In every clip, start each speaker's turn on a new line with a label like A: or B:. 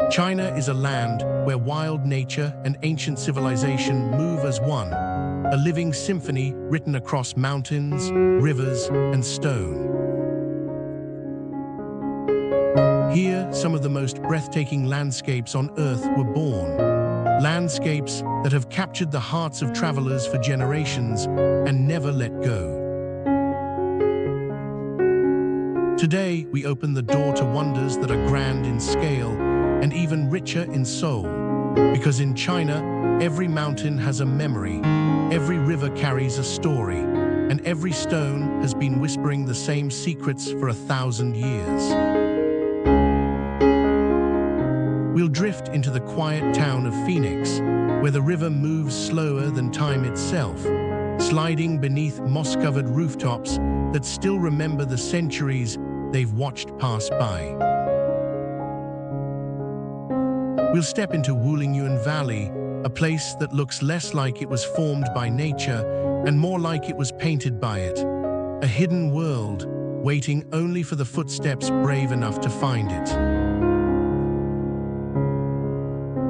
A: China is a land where wild nature and ancient civilization move as one, a living symphony written across mountains, rivers, and stone. Here, some of the most breathtaking landscapes on Earth were born. Landscapes that have captured the hearts of travelers for generations and never let go. Today, we open the door to wonders that are grand in scale and even richer in soul. Because in China, every mountain has a memory, every river carries a story, and every stone has been whispering the same secrets for 1,000 years. We'll drift into the quiet town of Phoenix, where the river moves slower than time itself, sliding beneath moss-covered rooftops that still remember the centuries they've watched pass by. We'll step into Wulingyuan Valley, a place that looks less like it was formed by nature and more like it was painted by it. A hidden world, waiting only for the footsteps brave enough to find it.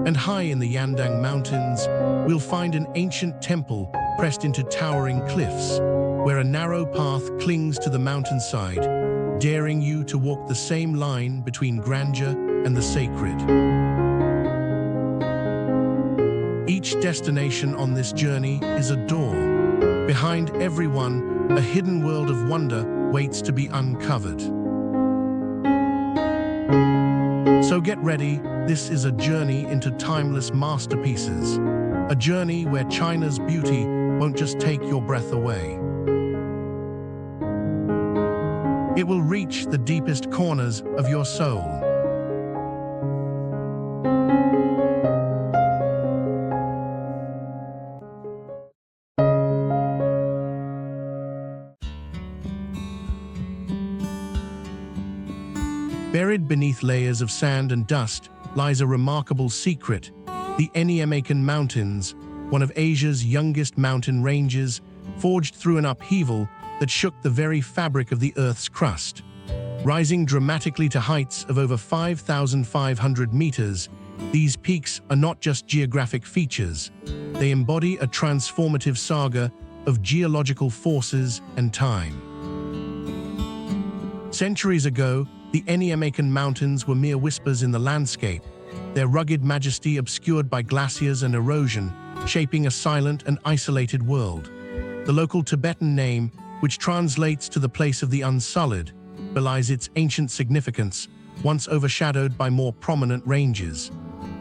A: And high in the Yandang Mountains, we'll find an ancient temple pressed into towering cliffs, where a narrow path clings to the mountainside, daring you to walk the same line between grandeur and the sacred. Each destination on this journey is a door. Behind every one, a hidden world of wonder waits to be uncovered. So get ready, this is a journey into timeless masterpieces. A journey where China's beauty won't just take your breath away. It will reach the deepest corners of your soul. Buried beneath layers of sand and dust lies a remarkable secret, the Eniemakan Mountains, one of Asia's youngest mountain ranges, forged through an upheaval that shook the very fabric of the Earth's crust. Rising dramatically to heights of over 5,500 meters, these peaks are not just geographic features. They embody a transformative saga of geological forces and time. Centuries ago, the Eniemakan Mountains were mere whispers in the landscape, their rugged majesty obscured by glaciers and erosion, shaping a silent and isolated world. The local Tibetan name, which translates to the place of the unsullied, belies its ancient significance, once overshadowed by more prominent ranges.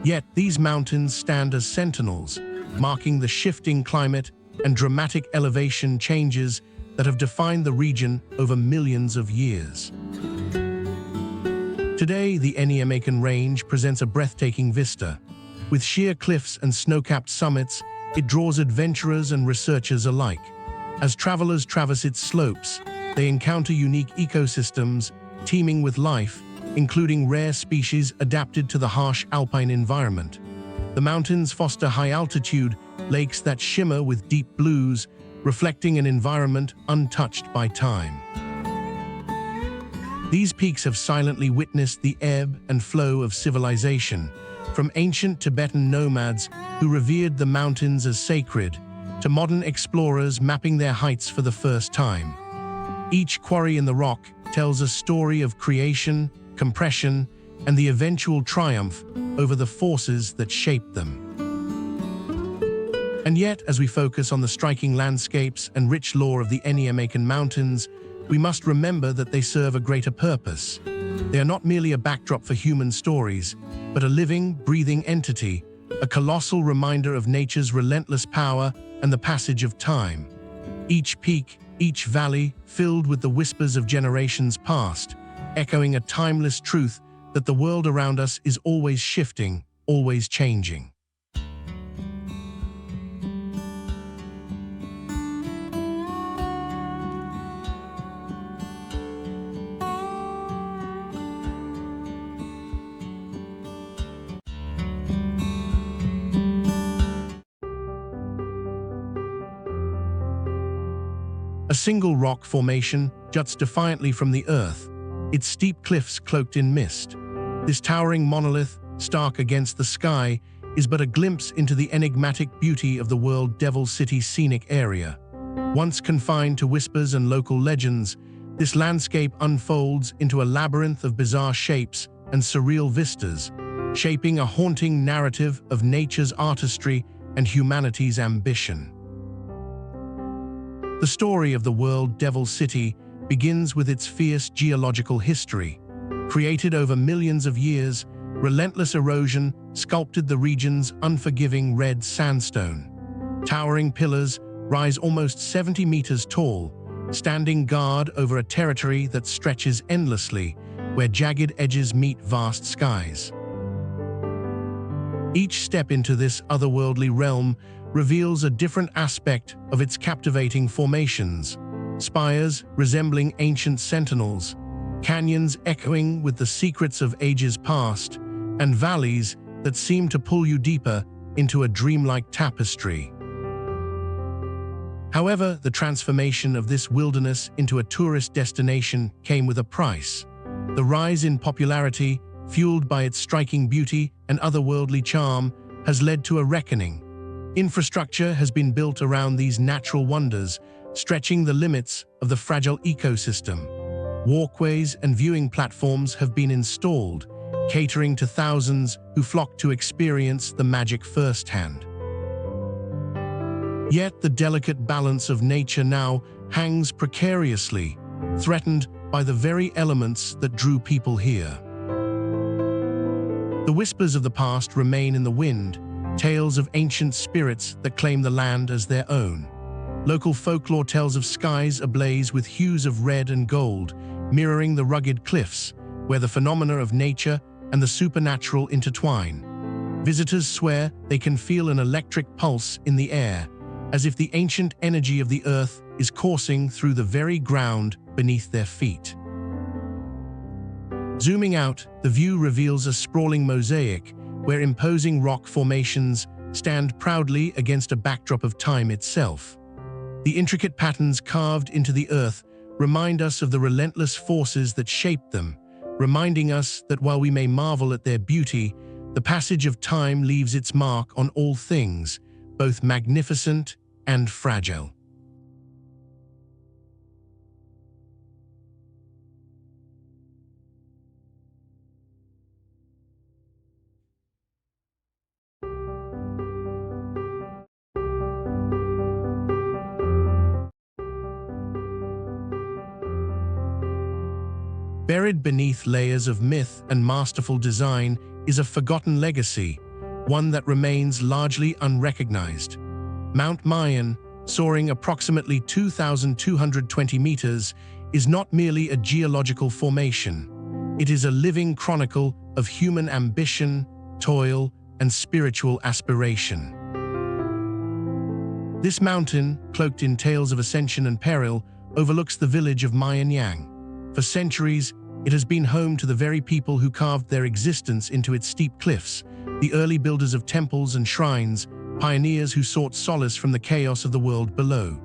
A: Yet these mountains stand as sentinels, marking the shifting climate and dramatic elevation changes that have defined the region over millions of years. Today, the Eniemakan Range presents a breathtaking vista. With sheer cliffs and snow-capped summits, it draws adventurers and researchers alike. As travelers traverse its slopes, they encounter unique ecosystems teeming with life, including rare species adapted to the harsh alpine environment. The mountains foster high-altitude lakes that shimmer with deep blues, reflecting an environment untouched by time. These peaks have silently witnessed the ebb and flow of civilization, from ancient Tibetan nomads who revered the mountains as sacred, to modern explorers mapping their heights for the first time. Each quarry in the rock tells a story of creation, compression, and the eventual triumph over the forces that shaped them. And yet, as we focus on the striking landscapes and rich lore of the Eniemakan Mountains, we must remember that they serve a greater purpose. They are not merely a backdrop for human stories, but a living, breathing entity, a colossal reminder of nature's relentless power and the passage of time. Each peak, each valley, filled with the whispers of generations past, echoing a timeless truth that the world around us is always shifting, always changing. A single rock formation juts defiantly from the earth, its steep cliffs cloaked in mist. This towering monolith, stark against the sky, is but a glimpse into the enigmatic beauty of the World Devil City scenic area. Once confined to whispers and local legends, this landscape unfolds into a labyrinth of bizarre shapes and surreal vistas, shaping a haunting narrative of nature's artistry and humanity's ambition. The story of the World Devil City begins with its fierce geological history. Created over millions of years, relentless erosion sculpted the region's unforgiving red sandstone. Towering pillars rise almost 70 meters tall, standing guard over a territory that stretches endlessly, where jagged edges meet vast skies. Each step into this otherworldly realm reveals a different aspect of its captivating formations: spires resembling ancient sentinels, canyons echoing with the secrets of ages past, and valleys that seem to pull you deeper into a dreamlike tapestry. However, the transformation of this wilderness into a tourist destination came with a price. The rise in popularity, fueled by its striking beauty and otherworldly charm, has led to a reckoning. Infrastructure has been built around these natural wonders, stretching the limits of the fragile ecosystem. Walkways and viewing platforms have been installed, catering to thousands who flock to experience the magic firsthand. Yet the delicate balance of nature now hangs precariously, threatened by the very elements that drew people here. The whispers of the past remain in the wind, tales of ancient spirits that claim the land as their own. Local folklore tells of skies ablaze with hues of red and gold, mirroring the rugged cliffs, where the phenomena of nature and the supernatural intertwine. Visitors swear they can feel an electric pulse in the air, as if the ancient energy of the earth is coursing through the very ground beneath their feet. Zooming out, the view reveals a sprawling mosaic where imposing rock formations stand proudly against a backdrop of time itself. The intricate patterns carved into the earth remind us of the relentless forces that shaped them, reminding us that while we may marvel at their beauty, the passage of time leaves its mark on all things, both magnificent and fragile. Buried beneath layers of myth and masterful design is a forgotten legacy, one that remains largely unrecognized. Mount Mayon, soaring approximately 2,220 meters, is not merely a geological formation. It is a living chronicle of human ambition, toil, and spiritual aspiration. This mountain, cloaked in tales of ascension and peril, overlooks the village of Mayon. For centuries, it has been home to the very people who carved their existence into its steep cliffs, the early builders of temples and shrines, pioneers who sought solace from the chaos of the world below.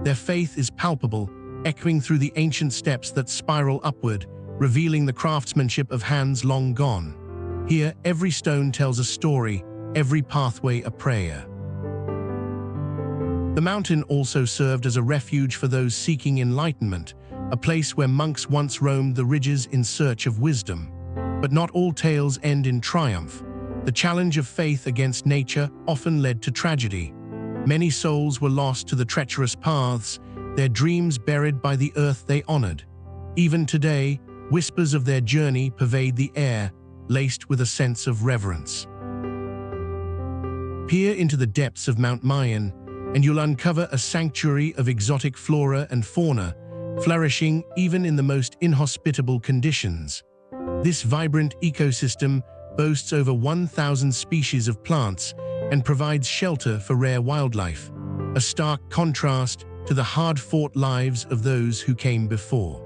A: Their faith is palpable, echoing through the ancient steps that spiral upward, revealing the craftsmanship of hands long gone. Here, every stone tells a story, every pathway a prayer. The mountain also served as a refuge for those seeking enlightenment, a place where monks once roamed the ridges in search of wisdom. But not all tales end in triumph. The challenge of faith against nature often led to tragedy. Many souls were lost to the treacherous paths, their dreams buried by the earth they honored. Even today, whispers of their journey pervade the air, laced with a sense of reverence. Peer into the depths of Mount Mayon, and you'll uncover a sanctuary of exotic flora and fauna, flourishing even in the most inhospitable conditions. This vibrant ecosystem boasts over 1,000 species of plants and provides shelter for rare wildlife, a stark contrast to the hard-fought lives of those who came before.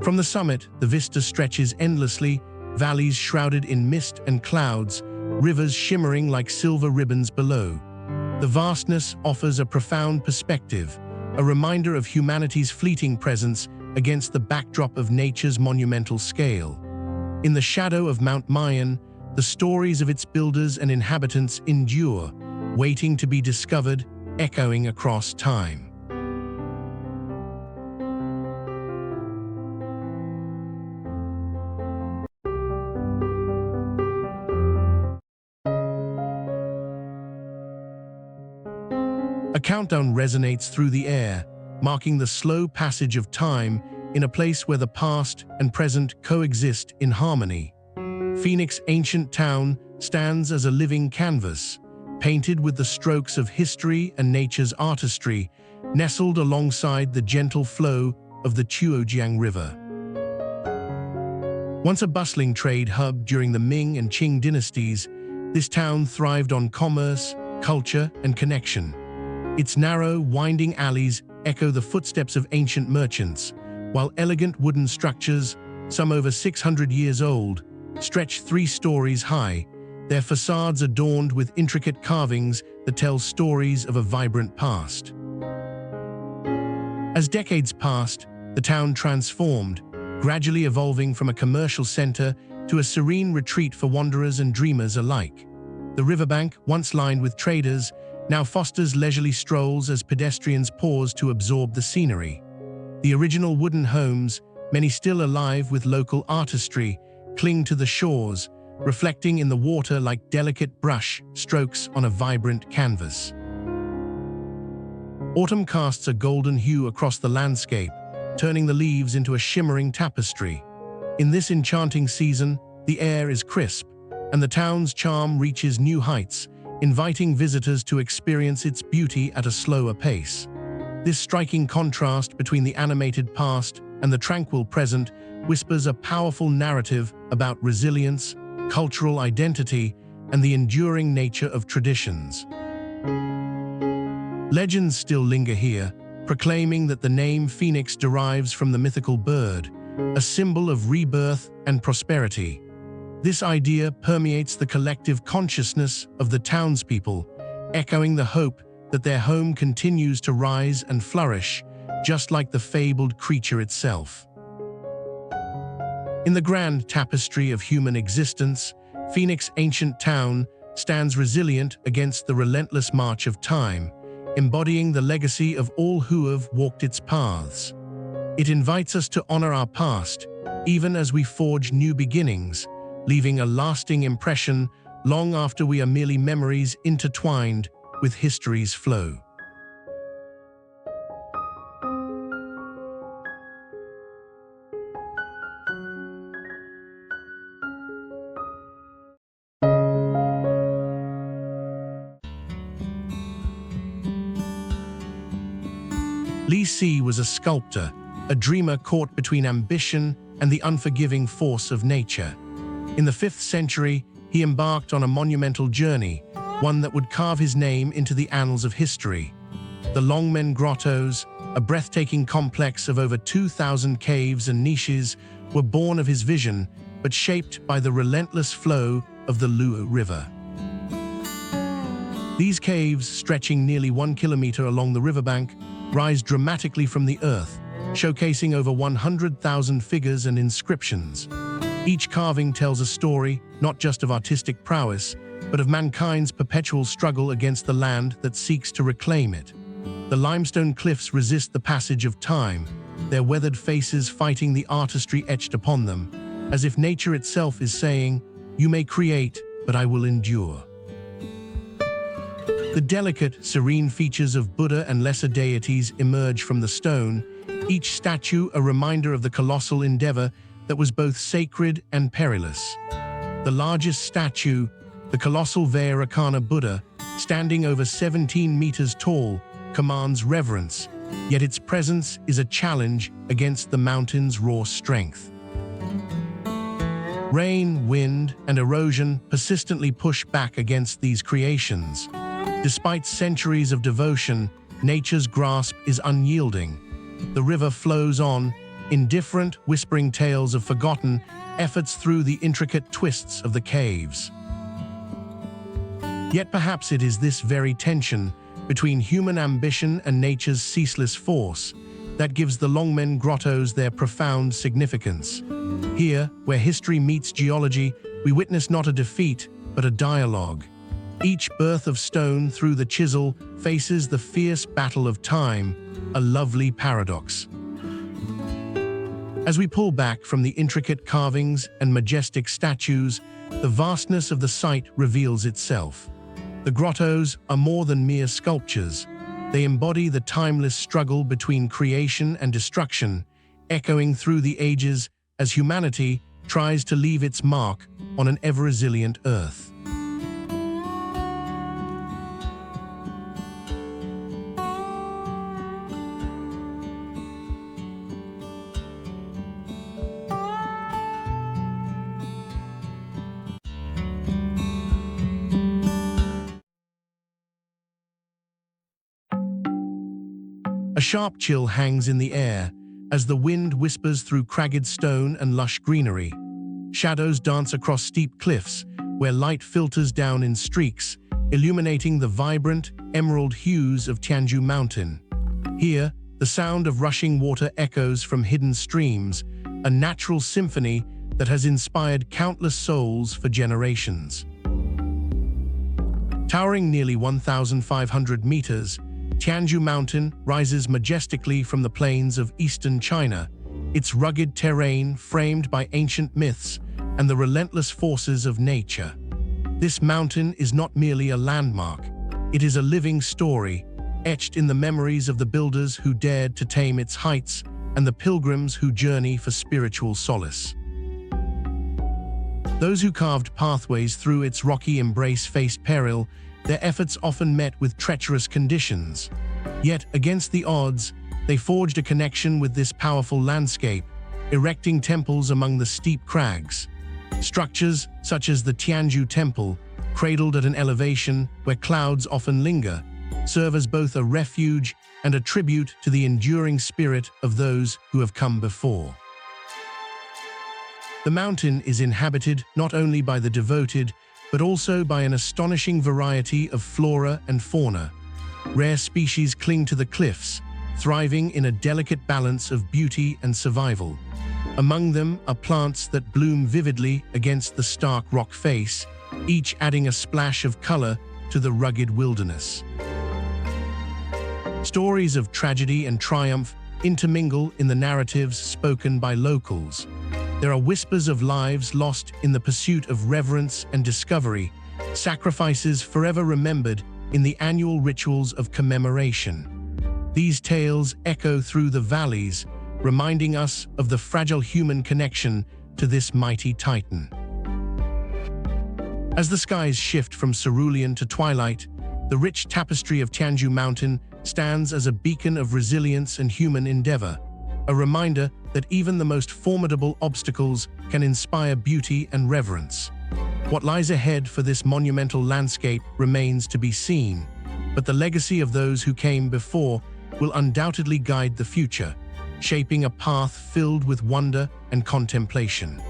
A: From the summit, the vista stretches endlessly, valleys shrouded in mist and clouds, rivers shimmering like silver ribbons below. The vastness offers a profound perspective, a reminder of humanity's fleeting presence against the backdrop of nature's monumental scale. In the shadow of Mount Mayan, the stories of its builders and inhabitants endure, waiting to be discovered, echoing across time. A countdown resonates through the air, marking the slow passage of time in a place where the past and present coexist in harmony. Phoenix ancient town stands as a living canvas, painted with the strokes of history and nature's artistry, nestled alongside the gentle flow of the Chuojiang River. Once a bustling trade hub during the Ming and Qing dynasties, this town thrived on commerce, culture, and connection. Its narrow, winding alleys echo the footsteps of ancient merchants, while elegant wooden structures, some over 600 years old, stretch 3 stories high, their facades adorned with intricate carvings that tell stories of a vibrant past. As decades passed, the town transformed, gradually evolving from a commercial center to a serene retreat for wanderers and dreamers alike. The riverbank, once lined with traders, now fosters leisurely strolls as pedestrians pause to absorb the scenery. The original wooden homes, many still alive with local artistry, cling to the shores, reflecting in the water like delicate brush strokes on a vibrant canvas. Autumn casts a golden hue across the landscape, turning the leaves into a shimmering tapestry. In this enchanting season, the air is crisp, and the town's charm reaches new heights, inviting visitors to experience its beauty at a slower pace. This striking contrast between the animated past and the tranquil present whispers a powerful narrative about resilience, cultural identity, and the enduring nature of traditions. Legends still linger here, proclaiming that the name Phoenix derives from the mythical bird, a symbol of rebirth and prosperity. This idea permeates the collective consciousness of the townspeople, echoing the hope that their home continues to rise and flourish, just like the fabled creature itself. In the grand tapestry of human existence, Phoenix ancient town stands resilient against the relentless march of time, embodying the legacy of all who have walked its paths. It invites us to honor our past, even as we forge new beginnings, leaving a lasting impression long after we are merely memories intertwined with history's flow. Li Si was a sculptor, a dreamer caught between ambition and the unforgiving force of nature. In the 5th century, he embarked on a monumental journey, one that would carve his name into the annals of history. The Longmen Grottos, a breathtaking complex of over 2,000 caves and niches, were born of his vision, but shaped by the relentless flow of the Luo River. These caves, stretching nearly 1 kilometer along the riverbank, rise dramatically from the earth, showcasing over 100,000 figures and inscriptions. Each carving tells a story, not just of artistic prowess, but of mankind's perpetual struggle against the land that seeks to reclaim it. The limestone cliffs resist the passage of time, their weathered faces fighting the artistry etched upon them, as if nature itself is saying, "You may create, but I will endure." The delicate, serene features of Buddha and lesser deities emerge from the stone, each statue a reminder of the colossal endeavor that was both sacred and perilous. The largest statue, the colossal Vajrayana Buddha, standing over 17 meters tall, commands reverence, yet its presence is a challenge against the mountain's raw strength. Rain, wind, and erosion persistently push back against these creations. Despite centuries of devotion, nature's grasp is unyielding. The river flows on, indifferent, whispering tales of forgotten efforts through the intricate twists of the caves. Yet perhaps it is this very tension between human ambition and nature's ceaseless force that gives the Longmen Grottos their profound significance. Here, where history meets geology, we witness not a defeat, but a dialogue. Each birth of stone through the chisel faces the fierce battle of time, a lovely paradox. As we pull back from the intricate carvings and majestic statues, the vastness of the site reveals itself. The grottos are more than mere sculptures. They embody the timeless struggle between creation and destruction, echoing through the ages as humanity tries to leave its mark on an ever-resilient Earth. A sharp chill hangs in the air as the wind whispers through cragged stone and lush greenery. Shadows dance across steep cliffs where light filters down in streaks, illuminating the vibrant, emerald hues of Tianju Mountain. Here, the sound of rushing water echoes from hidden streams, a natural symphony that has inspired countless souls for generations. Towering nearly 1,500 meters, Tianju Mountain rises majestically from the plains of eastern China, its rugged terrain framed by ancient myths and the relentless forces of nature. This mountain is not merely a landmark, it is a living story, etched in the memories of the builders who dared to tame its heights and the pilgrims who journey for spiritual solace. Those who carved pathways through its rocky embrace faced peril, their efforts often met with treacherous conditions. Yet, against the odds, they forged a connection with this powerful landscape, erecting temples among the steep crags. Structures such as the Tianju Temple, cradled at an elevation where clouds often linger, serve as both a refuge and a tribute to the enduring spirit of those who have come before. The mountain is inhabited not only by the devoted, but also by an astonishing variety of flora and fauna. Rare species cling to the cliffs, thriving in a delicate balance of beauty and survival. Among them are plants that bloom vividly against the stark rock face, each adding a splash of color to the rugged wilderness. Stories of tragedy and triumph intermingle in the narratives spoken by locals. There are whispers of lives lost in the pursuit of reverence and discovery, sacrifices forever remembered in the annual rituals of commemoration. These tales echo through the valleys, reminding us of the fragile human connection to this mighty titan. As the skies shift from cerulean to twilight, the rich tapestry of Tianju Mountain stands as a beacon of resilience and human endeavor, a reminder that even the most formidable obstacles can inspire beauty and reverence. What lies ahead for this monumental landscape remains to be seen, but the legacy of those who came before will undoubtedly guide the future, shaping a path filled with wonder and contemplation.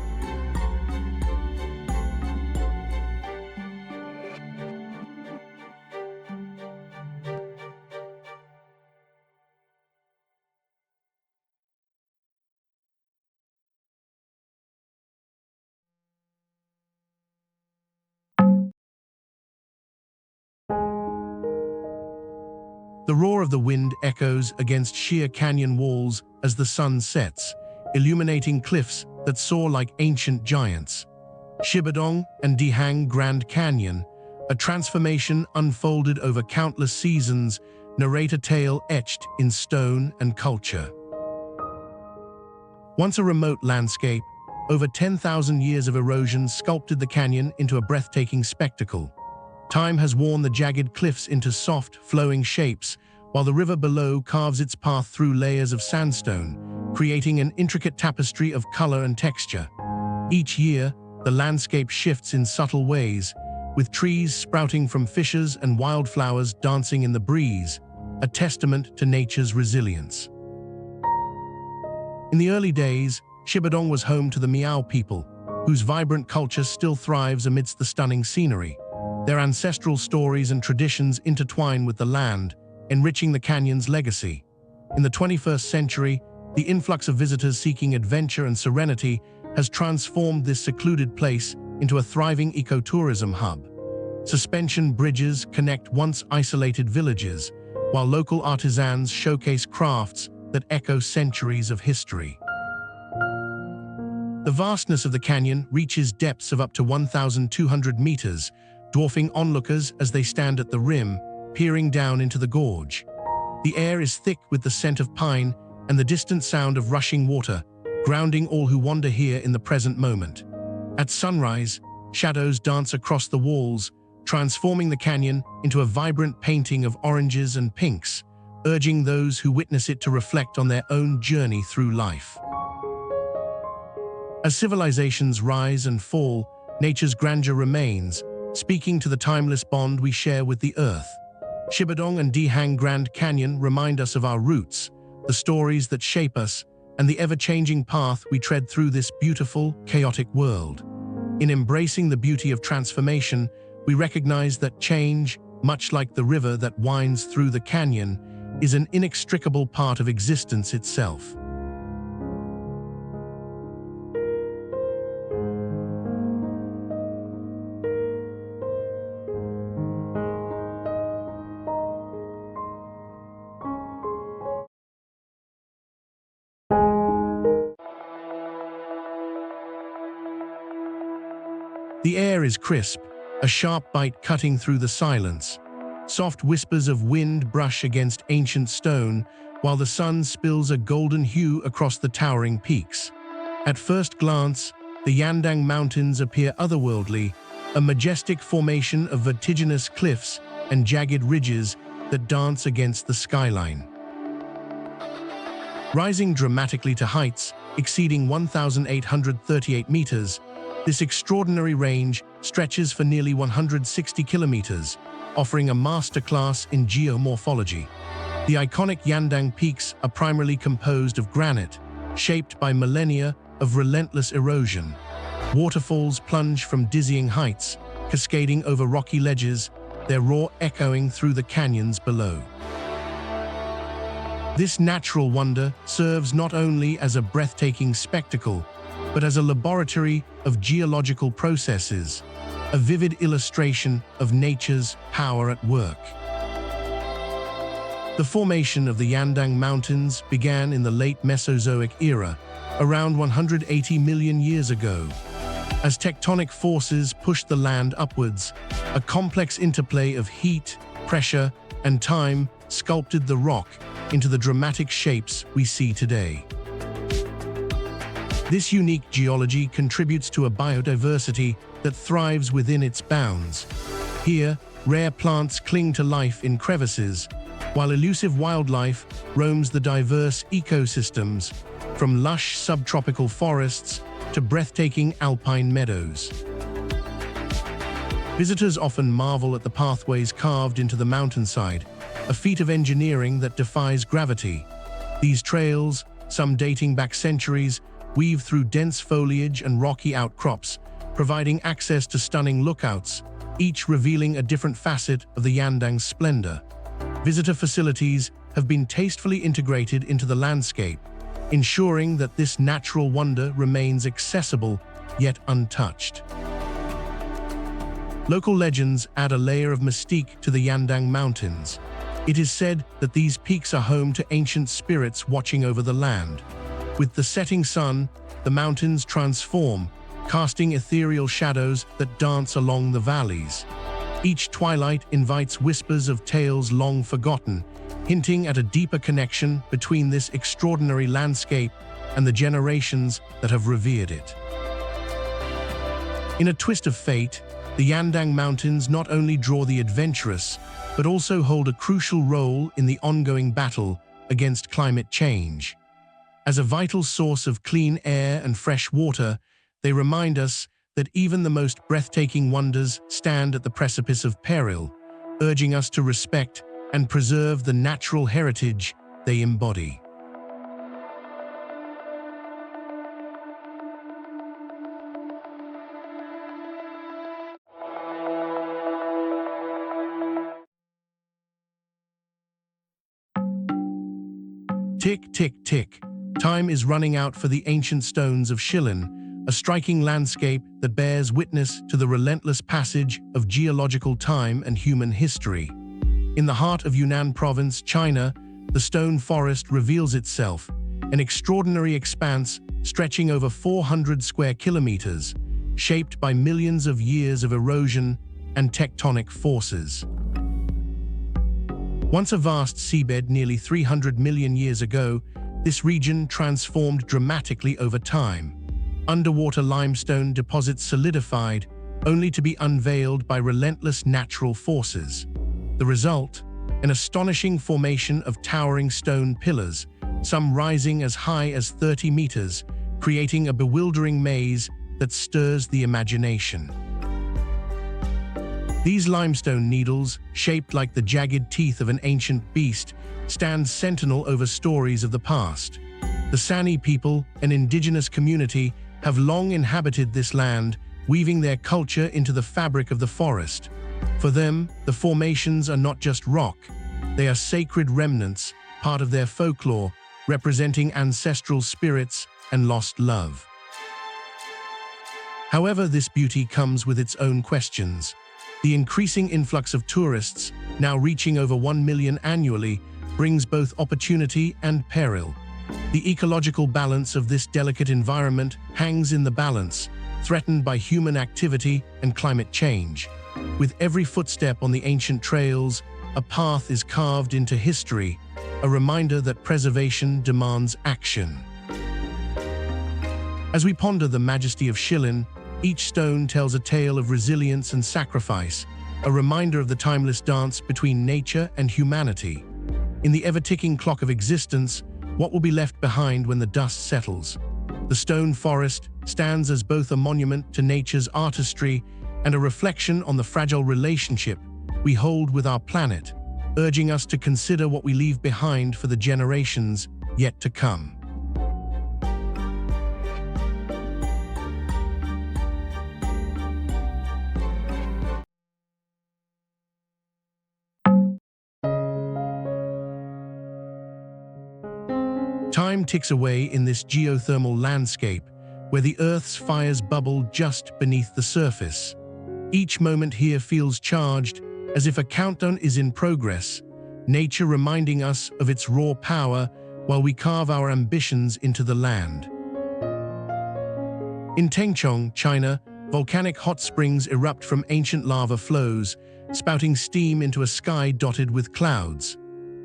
A: The roar of the wind echoes against sheer canyon walls as the sun sets, illuminating cliffs that soar like ancient giants. Shibadong and Dihang Grand Canyon, a transformation unfolded over countless seasons, narrate a tale etched in stone and culture. Once a remote landscape, over 10,000 years of erosion sculpted the canyon into a breathtaking spectacle. Time has worn the jagged cliffs into soft, flowing shapes, while the river below carves its path through layers of sandstone, creating an intricate tapestry of color and texture. Each year, the landscape shifts in subtle ways, with trees sprouting from fissures and wildflowers dancing in the breeze, a testament to nature's resilience. In the early days, Shibadong was home to the Miao people, whose vibrant culture still thrives amidst the stunning scenery. Their ancestral stories and traditions intertwine with the land, enriching the canyon's legacy. In the 21st century, the influx of visitors seeking adventure and serenity has transformed this secluded place into a thriving ecotourism hub. Suspension bridges connect once isolated villages, while local artisans showcase crafts that echo centuries of history. The vastness of the canyon reaches depths of up to 1,200 meters, dwarfing onlookers as they stand at the rim, peering down into the gorge. The air is thick with the scent of pine and the distant sound of rushing water, grounding all who wander here in the present moment. At sunrise, shadows dance across the walls, transforming the canyon into a vibrant painting of oranges and pinks, urging those who witness it to reflect on their own journey through life. As civilizations rise and fall, nature's grandeur remains, speaking to the timeless bond we share with the earth. Shibadong and Dihang Grand Canyon remind us of our roots, the stories that shape us, and the ever-changing path we tread through this beautiful, chaotic world. In embracing the beauty of transformation, we recognize that change, much like the river that winds through the canyon, is an inextricable part of existence itself. The air is crisp, a sharp bite cutting through the silence. Soft whispers of wind brush against ancient stone, while the sun spills a golden hue across the towering peaks. At first glance, the Yandang Mountains appear otherworldly, a majestic formation of vertiginous cliffs and jagged ridges that dance against the skyline. Rising dramatically to heights exceeding 1,838 meters, this extraordinary range stretches for nearly 160 kilometers, offering a masterclass in geomorphology. The iconic Yandang peaks are primarily composed of granite, shaped by millennia of relentless erosion. Waterfalls plunge from dizzying heights, cascading over rocky ledges, their roar echoing through the canyons below. This natural wonder serves not only as a breathtaking spectacle, but as a laboratory of geological processes, a vivid illustration of nature's power at work. The formation of the Yandang Mountains began in the late Mesozoic era, around 180 million years ago. As tectonic forces pushed the land upwards, a complex interplay of heat, pressure, and time sculpted the rock into the dramatic shapes we see today. This unique geology contributes to a biodiversity that thrives within its bounds. Here, rare plants cling to life in crevices, while elusive wildlife roams the diverse ecosystems, from lush subtropical forests to breathtaking alpine meadows. Visitors often marvel at the pathways carved into the mountainside, a feat of engineering that defies gravity. These trails, some dating back centuries, weave through dense foliage and rocky outcrops, providing access to stunning lookouts, each revealing a different facet of the Yandang's splendor. Visitor facilities have been tastefully integrated into the landscape, ensuring that this natural wonder remains accessible yet untouched. Local legends add a layer of mystique to the Yandang Mountains. It is said that these peaks are home to ancient spirits watching over the land. With the setting sun, the mountains transform, casting ethereal shadows that dance along the valleys. Each twilight invites whispers of tales long forgotten, hinting at a deeper connection between this extraordinary landscape and the generations that have revered it. In a twist of fate, the Yandang Mountains not only draw the adventurous, but also hold a crucial role in the ongoing battle against climate change. As a vital source of clean air and fresh water, they remind us that even the most breathtaking wonders stand at the precipice of peril, urging us to respect and preserve the natural heritage they embody. Tick, tick, tick. Time is running out for the ancient stones of Shilin, a striking landscape that bears witness to the relentless passage of geological time and human history. In the heart of Yunnan Province, China, the stone forest reveals itself, an extraordinary expanse stretching over 400 square kilometers, shaped by millions of years of erosion and tectonic forces. Once a vast seabed nearly 300 million years ago, this region transformed dramatically over time. Underwater limestone deposits solidified, only to be unveiled by relentless natural forces. The result? An astonishing formation of towering stone pillars, some rising as high as 30 meters, creating a bewildering maze that stirs the imagination. These limestone needles, shaped like the jagged teeth of an ancient beast, stand sentinel over stories of the past. The Sani people, an indigenous community, have long inhabited this land, weaving their culture into the fabric of the forest. For them, the formations are not just rock, they are sacred remnants, part of their folklore, representing ancestral spirits and lost love. However, this beauty comes with its own questions. The increasing influx of tourists, now reaching over 1 million annually, brings both opportunity and peril. The ecological balance of this delicate environment hangs in the balance, threatened by human activity and climate change. With every footstep on the ancient trails, a path is carved into history, a reminder that preservation demands action. As we ponder the majesty of Shilin, each stone tells a tale of resilience and sacrifice, a reminder of the timeless dance between nature and humanity. In the ever-ticking clock of existence, what will be left behind when the dust settles? The stone forest stands as both a monument to nature's artistry and a reflection on the fragile relationship we hold with our planet, urging us to consider what we leave behind for the generations yet to come. Time ticks away in this geothermal landscape, where the Earth's fires bubble just beneath the surface. Each moment here feels charged, as if a countdown is in progress, nature reminding us of its raw power while we carve our ambitions into the land. In Tengchong, China, volcanic hot springs erupt from ancient lava flows, spouting steam into a sky dotted with clouds.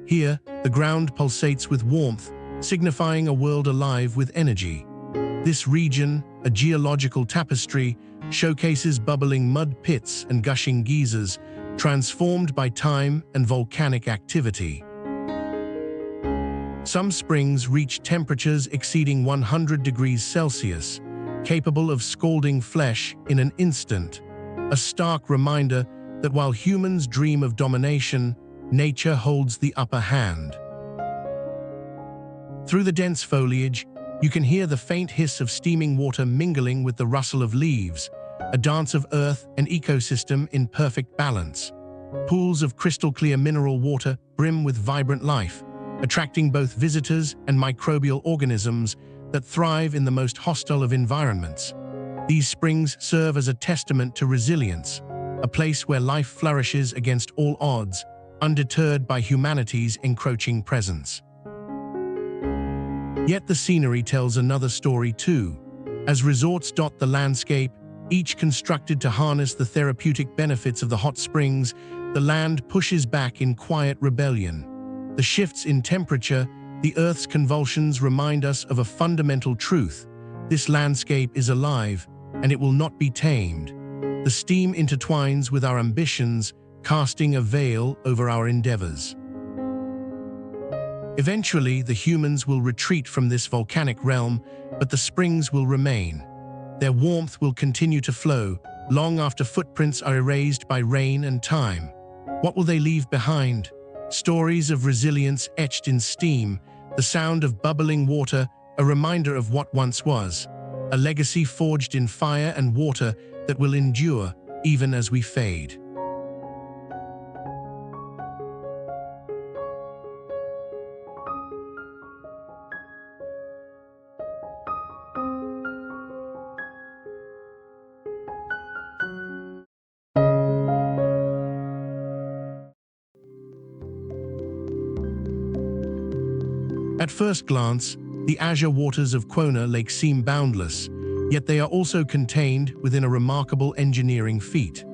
A: Here, the ground pulsates with warmth, signifying a world alive with energy. This region, a geological tapestry, showcases bubbling mud pits and gushing geysers, transformed by time and volcanic activity. Some springs reach temperatures exceeding 100 degrees Celsius, capable of scalding flesh in an instant, a stark reminder that while humans dream of domination, nature holds the upper hand. Through the dense foliage, you can hear the faint hiss of steaming water mingling with the rustle of leaves, a dance of earth and ecosystem in perfect balance. Pools of crystal-clear mineral water brim with vibrant life, attracting both visitors and microbial organisms that thrive in the most hostile of environments. These springs serve as a testament to resilience, a place where life flourishes against all odds, undeterred by humanity's encroaching presence. Yet the scenery tells another story too. As resorts dot the landscape, each constructed to harness the therapeutic benefits of the hot springs, the land pushes back in quiet rebellion. The shifts in temperature, the Earth's convulsions remind us of a fundamental truth. This landscape is alive, and it will not be tamed. The steam intertwines with our ambitions, casting a veil over our endeavors. Eventually, the humans will retreat from this volcanic realm, but the springs will remain. Their warmth will continue to flow, long after footprints are erased by rain and time. What will they leave behind? Stories of resilience etched in steam, the sound of bubbling water, a reminder of what once was, a legacy forged in fire and water that will endure even as we fade. At first glance, the azure waters of Quona Lake seem boundless, yet they are also contained within a remarkable engineering feat.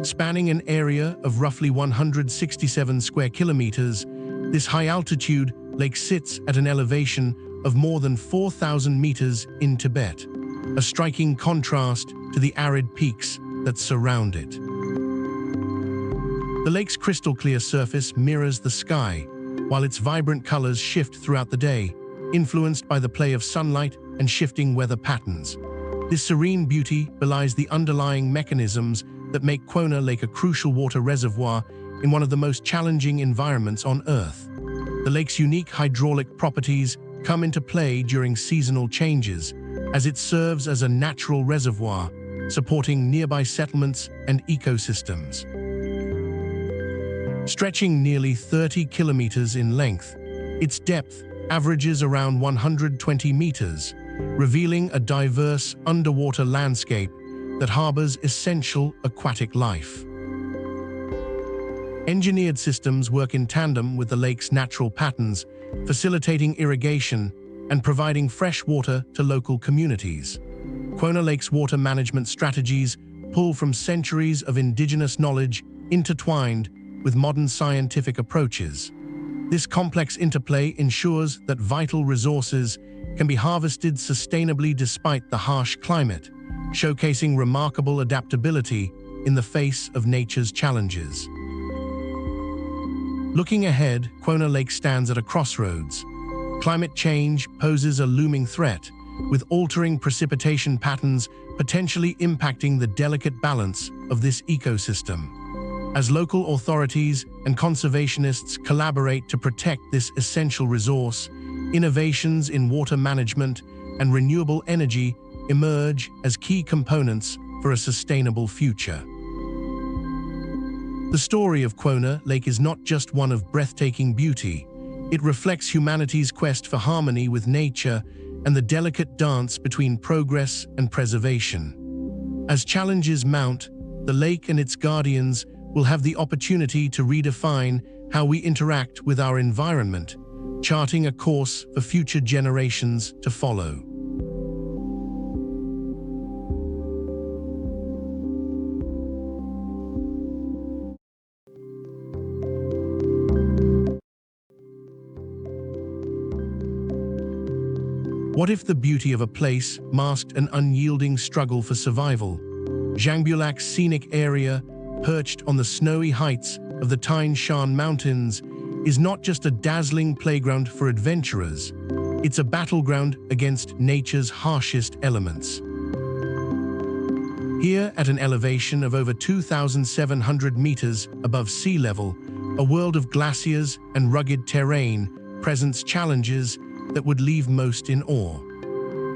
A: Spanning an area of roughly 167 square kilometers, this high-altitude lake sits at an elevation of more than 4,000 meters in Tibet, a striking contrast to the arid peaks that surround it. The lake's crystal-clear surface mirrors the sky, while its vibrant colors shift throughout the day, influenced by the play of sunlight and shifting weather patterns. This serene beauty belies the underlying mechanisms that make Quona Lake a crucial water reservoir in one of the most challenging environments on Earth. The lake's unique hydraulic properties come into play during seasonal changes, as it serves as a natural reservoir, supporting nearby settlements and ecosystems. Stretching nearly 30 kilometers in length, its depth averages around 120 meters, revealing a diverse underwater landscape that harbors essential aquatic life. Engineered systems work in tandem with the lake's natural patterns, facilitating irrigation and providing fresh water to local communities. Quona Lake's water management strategies pull from centuries of indigenous knowledge intertwined with modern scientific approaches. This complex interplay ensures that vital resources can be harvested sustainably despite the harsh climate, showcasing remarkable adaptability in the face of nature's challenges. Looking ahead, Quona Lake stands at a crossroads. Climate change poses a looming threat, with altering precipitation patterns potentially impacting the delicate balance of this ecosystem. As local authorities and conservationists collaborate to protect this essential resource, innovations in water management and renewable energy emerge as key components for a sustainable future. The story of Quona Lake is not just one of breathtaking beauty. It reflects humanity's quest for harmony with nature and the delicate dance between progress and preservation. As challenges mount, the lake and its guardians will have the opportunity to redefine how we interact with our environment, charting a course for future generations to follow. What if the beauty of a place masked an unyielding struggle for survival? Zhangbulak's scenic area, perched on the snowy heights of the Tian Shan Mountains, is not just a dazzling playground for adventurers. It's a battleground against nature's harshest elements. Here, at an elevation of over 2,700 meters above sea level, a world of glaciers and rugged terrain presents challenges that would leave most in awe.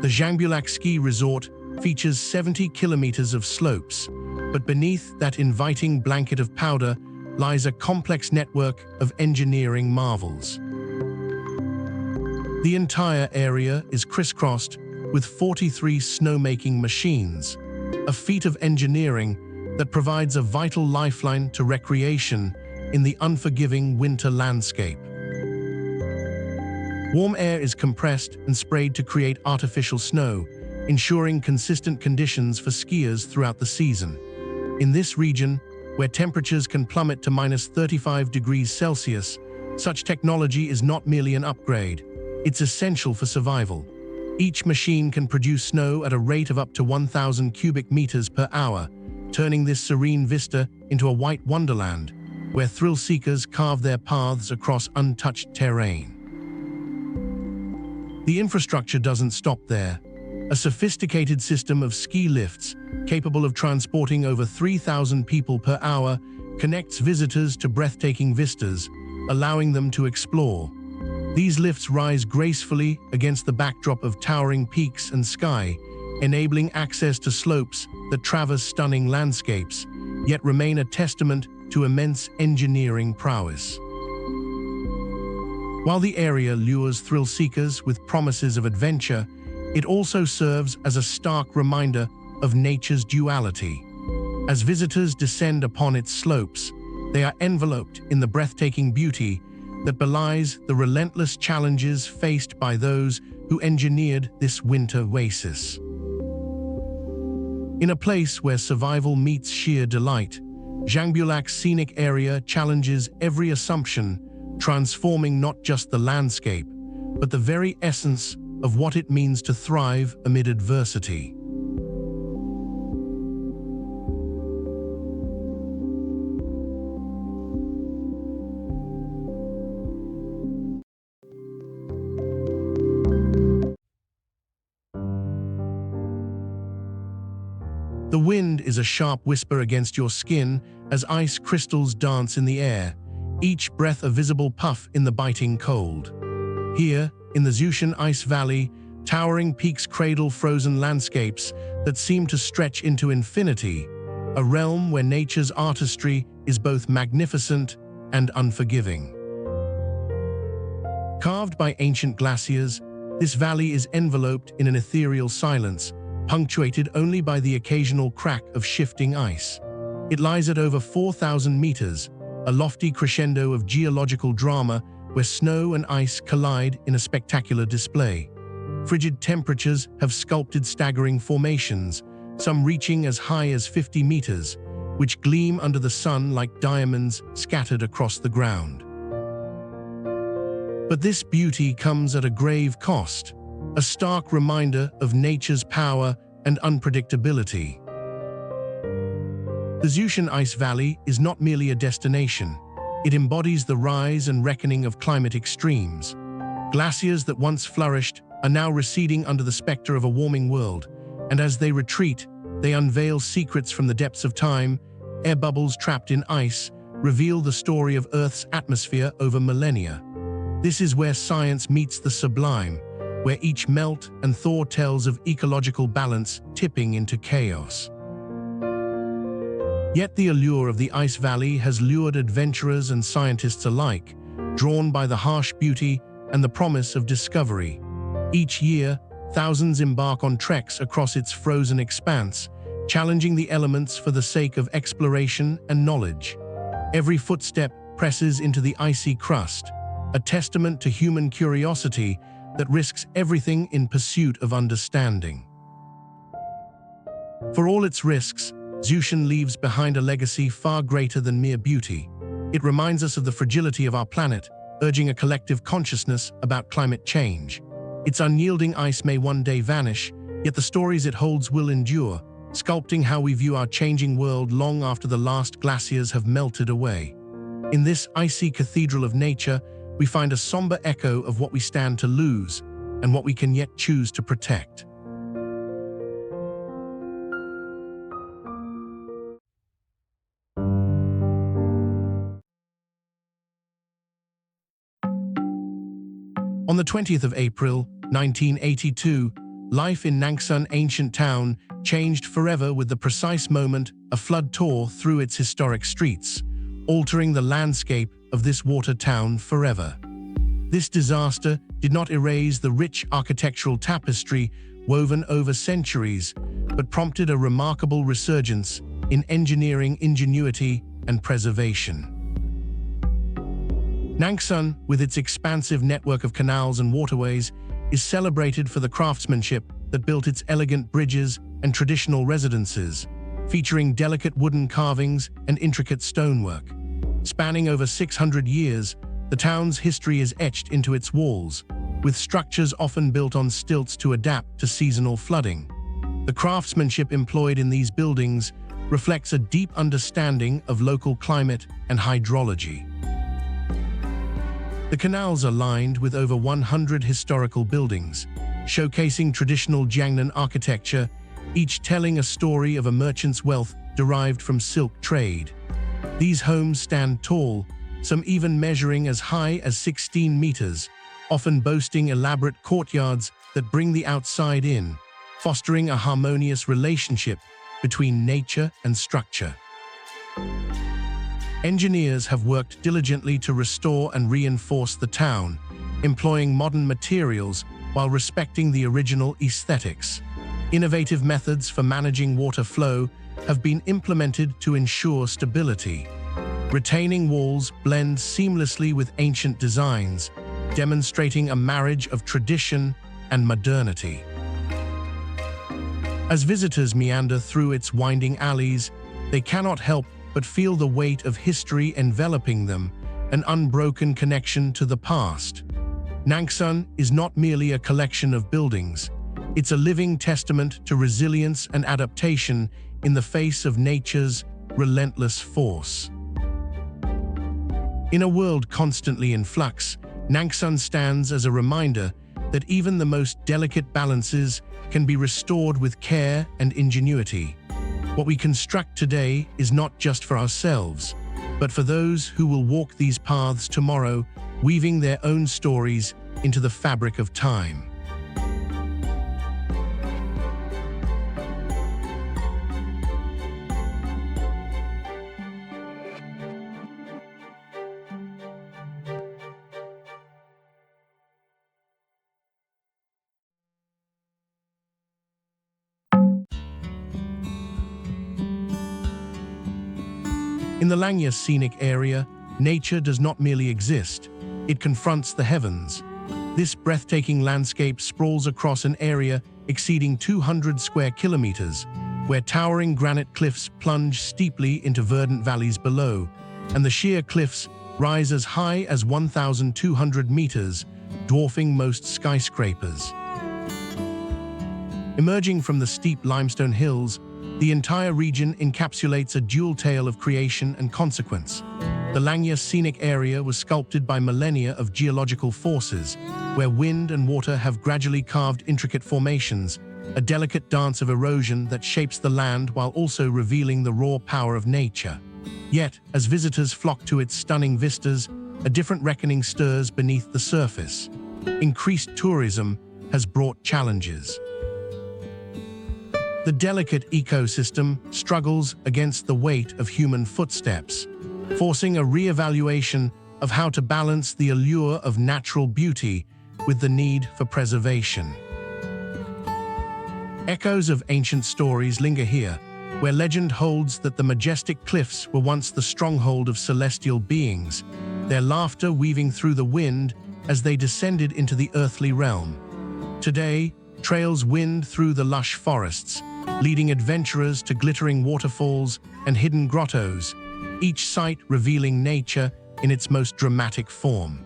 A: The Zhangbulak ski resort features 70 kilometers of slopes, but beneath that inviting blanket of powder lies a complex network of engineering marvels. The entire area is crisscrossed with 43 snowmaking machines, a feat of engineering that provides a vital lifeline to recreation in the unforgiving winter landscape. Warm air is compressed and sprayed to create artificial snow, ensuring consistent conditions for skiers throughout the season. In this region, where temperatures can plummet to -35 degrees Celsius, such technology is not merely an upgrade, it's essential for survival. Each machine can produce snow at a rate of up to 1,000 cubic meters per hour, turning this serene vista into a white wonderland, where thrill-seekers carve their paths across untouched terrain. The infrastructure doesn't stop there. A sophisticated system of ski lifts, capable of transporting over 3,000 people per hour, connects visitors to breathtaking vistas, allowing them to explore. These lifts rise gracefully against the backdrop of towering peaks and sky, enabling access to slopes that traverse stunning landscapes, yet remain a testament to immense engineering prowess. While the area lures thrill-seekers with promises of adventure, it also serves as a stark reminder of nature's duality. As visitors descend upon its slopes, they are enveloped in the breathtaking beauty that belies the relentless challenges faced by those who engineered this winter oasis. In a place where survival meets sheer delight, Zhangbulak's scenic area challenges every assumption, transforming not just the landscape, but the very essence of what it means to thrive amid adversity. The wind is a sharp whisper against your skin as ice crystals dance in the air, each breath a visible puff in the biting cold. Here, in the Zhushan Ice Valley, towering peaks cradle frozen landscapes that seem to stretch into infinity, a realm where nature's artistry is both magnificent and unforgiving. Carved by ancient glaciers, this valley is enveloped in an ethereal silence, punctuated only by the occasional crack of shifting ice. It lies at over 4,000 meters, a lofty crescendo of geological drama where snow and ice collide in a spectacular display. Frigid temperatures have sculpted staggering formations, some reaching as high as 50 meters, which gleam under the sun like diamonds scattered across the ground. But this beauty comes at a grave cost, a stark reminder of nature's power and unpredictability. The Zhushan Ice Valley is not merely a destination. It embodies the rise and reckoning of climate extremes. Glaciers that once flourished are now receding under the specter of a warming world, and as they retreat, they unveil secrets from the depths of time. Air bubbles trapped in ice reveal the story of Earth's atmosphere over millennia. This is where science meets the sublime, where each melt and thaw tells of ecological balance tipping into chaos. Yet the allure of the Ice Valley has lured adventurers and scientists alike, drawn by the harsh beauty and the promise of discovery. Each year, thousands embark on treks across its frozen expanse, challenging the elements for the sake of exploration and knowledge. Every footstep presses into the icy crust, a testament to human curiosity that risks everything in pursuit of understanding. For all its risks, Zhushan leaves behind a legacy far greater than mere beauty. It reminds us of the fragility of our planet, urging a collective consciousness about climate change. Its unyielding ice may one day vanish, yet the stories it holds will endure, sculpting how we view our changing world long after the last glaciers have melted away. In this icy cathedral of nature, we find a somber echo of what we stand to lose and what we can yet choose to protect. On the 20th of April, 1982, life in Nangsan ancient town changed forever with the precise moment a flood tore through its historic streets, altering the landscape of this water town forever. This disaster did not erase the rich architectural tapestry woven over centuries, but prompted a remarkable resurgence in engineering ingenuity and preservation. Nangsan, with its expansive network of canals and waterways, is celebrated for the craftsmanship that built its elegant bridges and traditional residences, featuring delicate wooden carvings and intricate stonework. Spanning over 600 years, the town's history is etched into its walls, with structures often built on stilts to adapt to seasonal flooding. The craftsmanship employed in these buildings reflects a deep understanding of local climate and hydrology. The canals are lined with over 100 historical buildings, showcasing traditional Jiangnan architecture, each telling a story of a merchant's wealth derived from silk trade. These homes stand tall, some even measuring as high as 16 meters, often boasting elaborate courtyards that bring the outside in, fostering a harmonious relationship between nature and structure. Engineers have worked diligently to restore and reinforce the town, employing modern materials while respecting the original aesthetics. Innovative methods for managing water flow have been implemented to ensure stability. Retaining walls blend seamlessly with ancient designs, demonstrating a marriage of tradition and modernity. As visitors meander through its winding alleys, they cannot help but feel the weight of history enveloping them, an unbroken connection to the past. Nangsan is not merely a collection of buildings. It's a living testament to resilience and adaptation in the face of nature's relentless force. In a world constantly in flux, Nangsan stands as a reminder that even the most delicate balances can be restored with care and ingenuity. What we construct today is not just for ourselves, but for those who will walk these paths tomorrow, weaving their own stories into the fabric of time. In the Langya scenic area, nature does not merely exist, it confronts the heavens. This breathtaking landscape sprawls across an area exceeding 200 square kilometers, where towering granite cliffs plunge steeply into verdant valleys below, and the sheer cliffs rise as high as 1,200 meters, dwarfing most skyscrapers. Emerging from the steep limestone hills, the entire region encapsulates a dual tale of creation and consequence. The Langya scenic area was sculpted by millennia of geological forces, where wind and water have gradually carved intricate formations, a delicate dance of erosion that shapes the land while also revealing the raw power of nature. Yet, as visitors flock to its stunning vistas, a different reckoning stirs beneath the surface. Increased tourism has brought challenges. The delicate ecosystem struggles against the weight of human footsteps, forcing a re-evaluation of how to balance the allure of natural beauty with the need for preservation. Echoes of ancient stories linger here, where legend holds that the majestic cliffs were once the stronghold of celestial beings, their laughter weaving through the wind as they descended into the earthly realm. Today, trails wind through the lush forests, leading adventurers to glittering waterfalls and hidden grottos, each site revealing nature in its most dramatic form.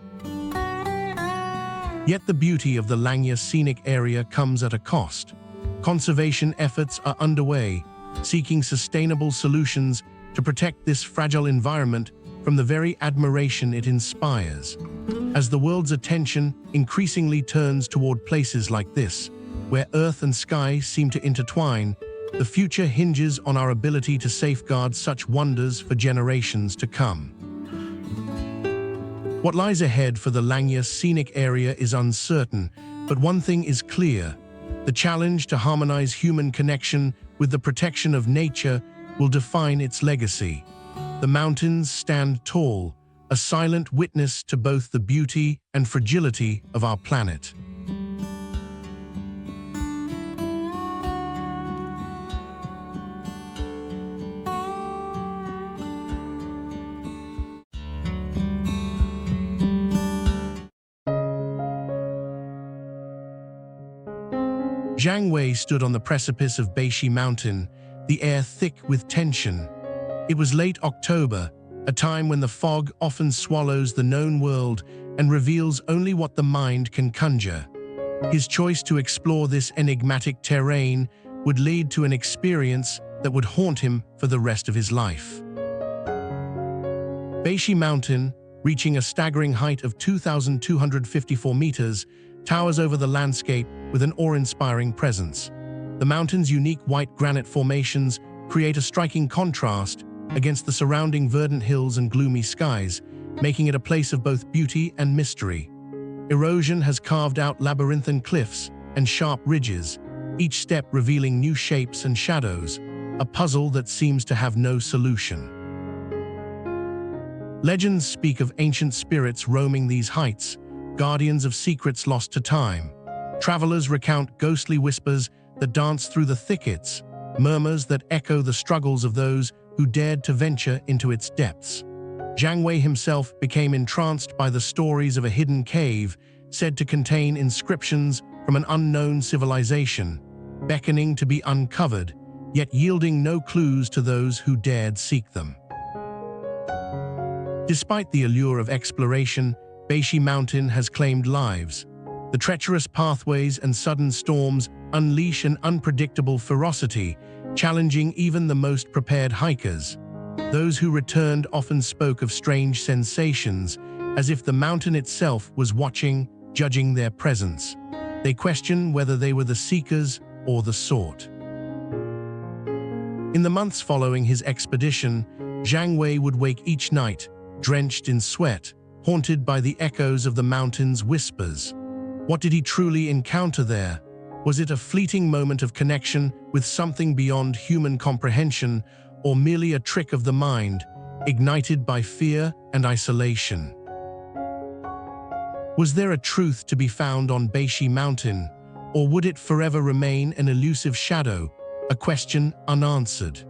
A: Yet the beauty of the Langya scenic area comes at a cost. Conservation efforts are underway, seeking sustainable solutions to protect this fragile environment from the very admiration it inspires. As the world's attention increasingly turns toward places like this, where earth and sky seem to intertwine, the future hinges on our ability to safeguard such wonders for generations to come. What lies ahead for the Langya scenic area is uncertain, but one thing is clear: the challenge to harmonize human connection with the protection of nature will define its legacy. The mountains stand tall, a silent witness to both the beauty and fragility of our planet. Zhang Wei stood on the precipice of Beishi Mountain, the air thick with tension. It was late October, a time when the fog often swallows the known world and reveals only what the mind can conjure. His choice to explore this enigmatic terrain would lead to an experience that would haunt him for the rest of his life. Beishi Mountain, reaching a staggering height of 2,254 meters, towers over the landscape with an awe-inspiring presence. The mountain's unique white granite formations create a striking contrast against the surrounding verdant hills and gloomy skies, making it a place of both beauty and mystery. Erosion has carved out labyrinthine cliffs and sharp ridges, each step revealing new shapes and shadows, a puzzle that seems to have no solution. Legends speak of ancient spirits roaming these heights, guardians of secrets lost to time. Travelers recount ghostly whispers that dance through the thickets, murmurs that echo the struggles of those who dared to venture into its depths. Zhang Wei himself became entranced by the stories of a hidden cave said to contain inscriptions from an unknown civilization, beckoning to be uncovered, yet yielding no clues to those who dared seek them. Despite the allure of exploration, Beishi Mountain has claimed lives. The treacherous pathways and sudden storms unleash an unpredictable ferocity, challenging even the most prepared hikers. Those who returned often spoke of strange sensations, as if the mountain itself was watching, judging their presence. They question whether they were the seekers or the sought. In the months following his expedition, Zhang Wei would wake each night, drenched in sweat, haunted by the echoes of the mountain's whispers. What did he truly encounter there? Was it a fleeting moment of connection with something beyond human comprehension, or merely a trick of the mind, ignited by fear and isolation? Was there a truth to be found on Beishi Mountain, or would it forever remain an elusive shadow, a question unanswered?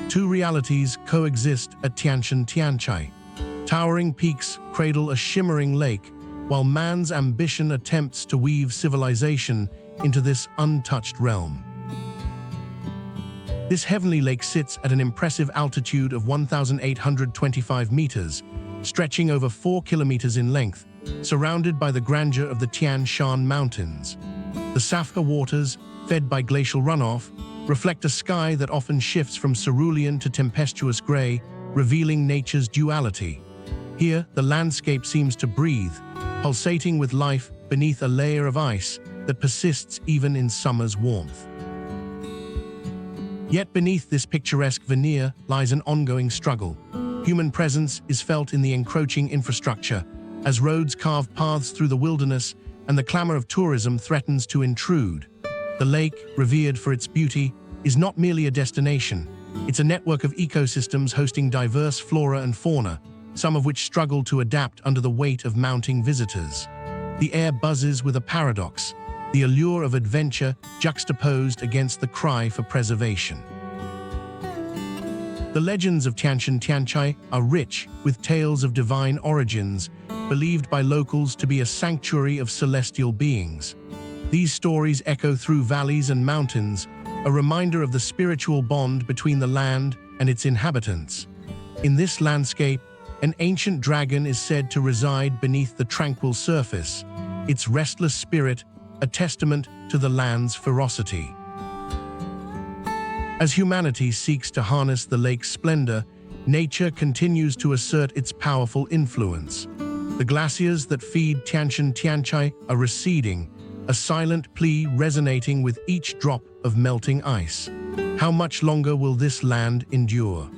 A: Two realities coexist at Tianshan Tianchai. Towering peaks cradle a shimmering lake, while man's ambition attempts to weave civilization into this untouched realm. This heavenly lake sits at an impressive altitude of 1,825 meters, stretching over 4 kilometers in length, surrounded by the grandeur of the Tian Shan Mountains. The sapphire waters, fed by glacial runoff, reflect a sky that often shifts from cerulean to tempestuous gray, revealing nature's duality. Here, the landscape seems to breathe, pulsating with life beneath a layer of ice that persists even in summer's warmth. Yet beneath this picturesque veneer lies an ongoing struggle. Human presence is felt in the encroaching infrastructure, as roads carve paths through the wilderness and the clamor of tourism threatens to intrude. The lake, revered for its beauty, is not merely a destination. It's a network of ecosystems hosting diverse flora and fauna, some of which struggle to adapt under the weight of mounting visitors. The air buzzes with a paradox, the allure of adventure juxtaposed against the cry for preservation. The legends of Tianshan Tianchai are rich with tales of divine origins, believed by locals to be a sanctuary of celestial beings. These stories echo through valleys and mountains, a reminder of the spiritual bond between the land and its inhabitants. In this landscape, an ancient dragon is said to reside beneath the tranquil surface, its restless spirit a testament to the land's ferocity. As humanity seeks to harness the lake's splendor, nature continues to assert its powerful influence. The glaciers that feed Tianshan Tianchai are receding, a silent plea resonating with each drop of melting ice. How much longer will this land endure?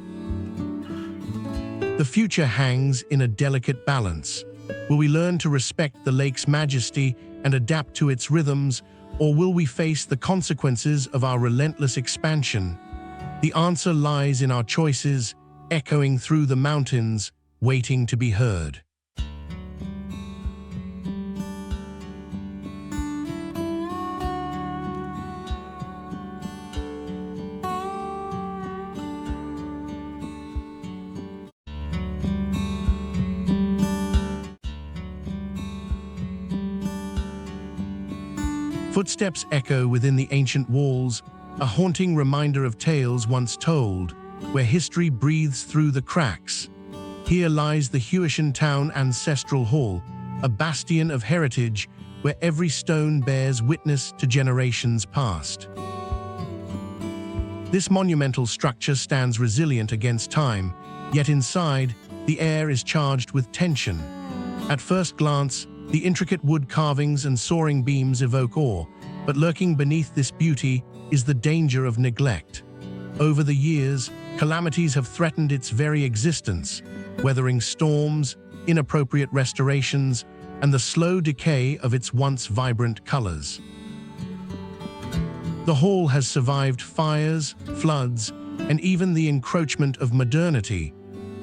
A: The future hangs in a delicate balance. Will we learn to respect the lake's majesty and adapt to its rhythms, or will we face the consequences of our relentless expansion? The answer lies in our choices, echoing through the mountains, waiting to be heard. Footsteps echo within the ancient walls, a haunting reminder of tales once told, where history breathes through the cracks. Here lies the Huishan Town Ancestral Hall, a bastion of heritage where every stone bears witness to generations past. This monumental structure stands resilient against time, yet inside, the air is charged with tension. At first glance, the intricate wood carvings and soaring beams evoke awe, but lurking beneath this beauty is the danger of neglect. Over the years, calamities have threatened its very existence, weathering storms, inappropriate restorations, and the slow decay of its once vibrant colors. The hall has survived fires, floods, and even the encroachment of modernity,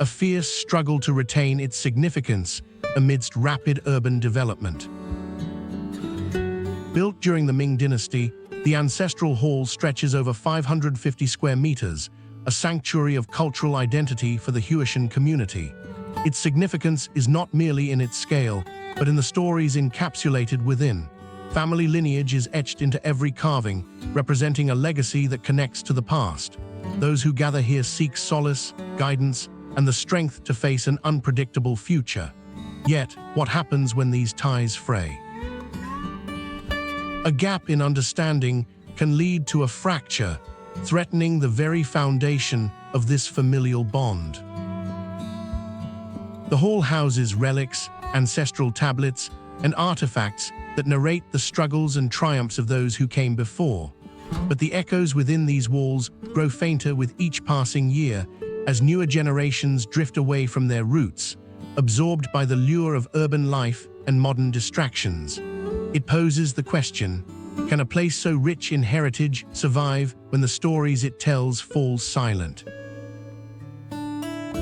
A: a fierce struggle to retain its significance amidst rapid urban development. Built during the Ming Dynasty, the ancestral hall stretches over 550 square meters, a sanctuary of cultural identity for the Huishan community. Its significance is not merely in its scale, but in the stories encapsulated within. Family lineage is etched into every carving, representing a legacy that connects to the past. Those who gather here seek solace, guidance, and the strength to face an unpredictable future. Yet, what happens when these ties fray? A gap in understanding can lead to a fracture, threatening the very foundation of this familial bond. The hall houses relics, ancestral tablets, and artifacts that narrate the struggles and triumphs of those who came before. But the echoes within these walls grow fainter with each passing year as newer generations drift away from their roots, absorbed by the lure of urban life and modern distractions. It poses the question, can a place so rich in heritage survive when the stories it tells fall silent?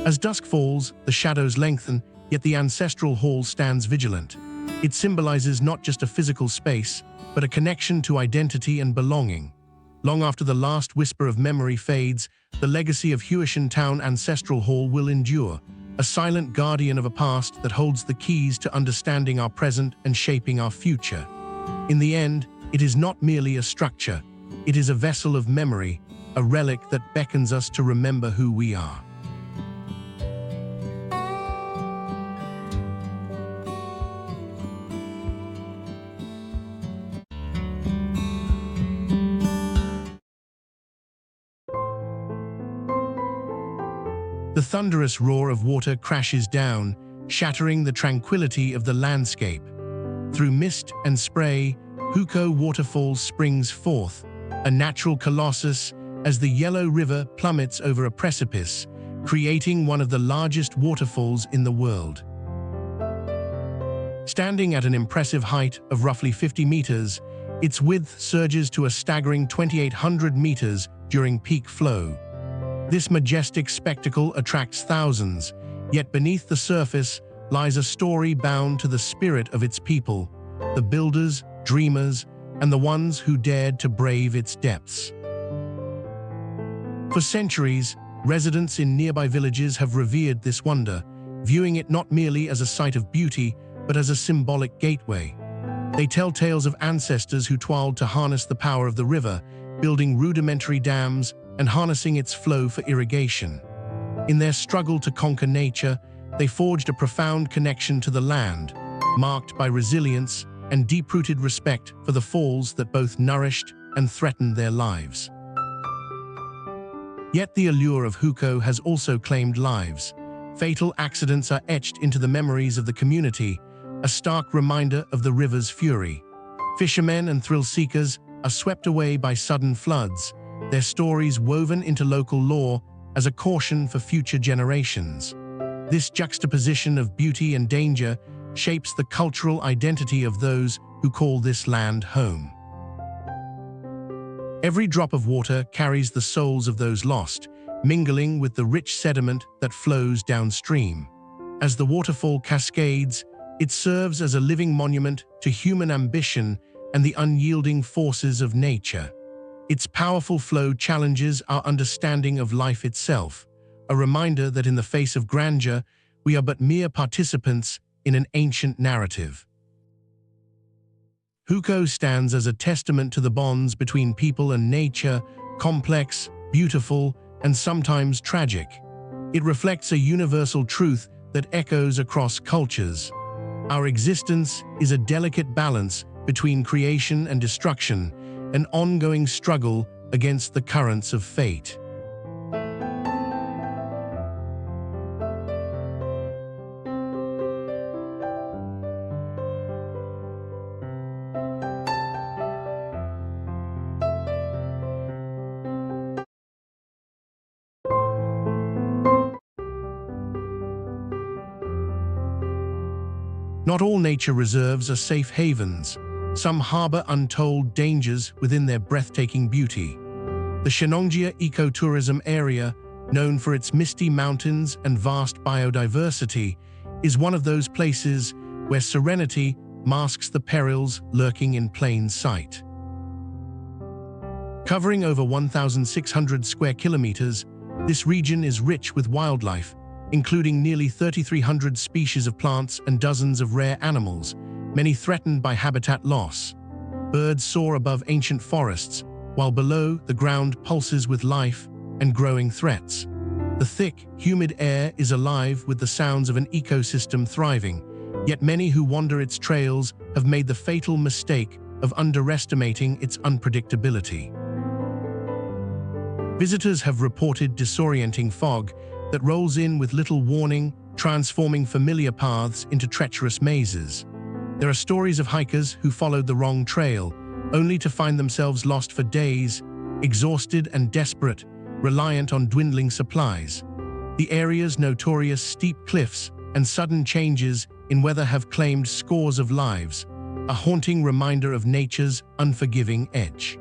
A: As dusk falls, the shadows lengthen, yet the ancestral hall stands vigilant. It symbolizes not just a physical space, but a connection to identity and belonging. Long after the last whisper of memory fades, the legacy of Huishan Town Ancestral Hall will endure, a silent guardian of a past that holds the keys to understanding our present and shaping our future. In the end, it is not merely a structure, it is a vessel of memory, a relic that beckons us to remember who we are. The thunderous roar of water crashes down, shattering the tranquility of the landscape. Through mist and spray, Hukou Waterfall springs forth, a natural colossus as the Yellow River plummets over a precipice, creating one of the largest waterfalls in the world. Standing at an impressive height of roughly 50 meters, its width surges to a staggering 2,800 meters during peak flow. This majestic spectacle attracts thousands, yet beneath the surface lies a story bound to the spirit of its people, the builders, dreamers, and the ones who dared to brave its depths. For centuries, residents in nearby villages have revered this wonder, viewing it not merely as a site of beauty, but as a symbolic gateway. They tell tales of ancestors who toiled to harness the power of the river, building rudimentary dams and harnessing its flow for irrigation. In their struggle to conquer nature, they forged a profound connection to the land, marked by resilience and deep-rooted respect for the falls that both nourished and threatened their lives. Yet the allure of Hukou has also claimed lives. Fatal accidents are etched into the memories of the community, a stark reminder of the river's fury. Fishermen and thrill-seekers are swept away by sudden floods, their stories woven into local lore as a caution for future generations. This juxtaposition of beauty and danger shapes the cultural identity of those who call this land home. Every drop of water carries the souls of those lost, mingling with the rich sediment that flows downstream. As the waterfall cascades, it serves as a living monument to human ambition and the unyielding forces of nature. Its powerful flow challenges our understanding of life itself, a reminder that in the face of grandeur, we are but mere participants in an ancient narrative. Hukou stands as a testament to the bonds between people and nature, complex, beautiful, and sometimes tragic. It reflects a universal truth that echoes across cultures. Our existence is a delicate balance between creation and destruction, an ongoing struggle against the currents of fate. Not all nature reserves are safe havens. Some harbor untold dangers within their breathtaking beauty. The Shenongjia ecotourism area, known for its misty mountains and vast biodiversity, is one of those places where serenity masks the perils lurking in plain sight. Covering over 1,600 square kilometers, this region is rich with wildlife, including nearly 3,300 species of plants and dozens of rare animals, many threatened by habitat loss. Birds soar above ancient forests, while below the ground pulses with life and growing threats. The thick, humid air is alive with the sounds of an ecosystem thriving, yet many who wander its trails have made the fatal mistake of underestimating its unpredictability. Visitors have reported disorienting fog that rolls in with little warning, transforming familiar paths into treacherous mazes. There are stories of hikers who followed the wrong trail, only to find themselves lost for days, exhausted and desperate, reliant on dwindling supplies. The area's notorious steep cliffs and sudden changes in weather have claimed scores of lives, a haunting reminder of nature's unforgiving edge.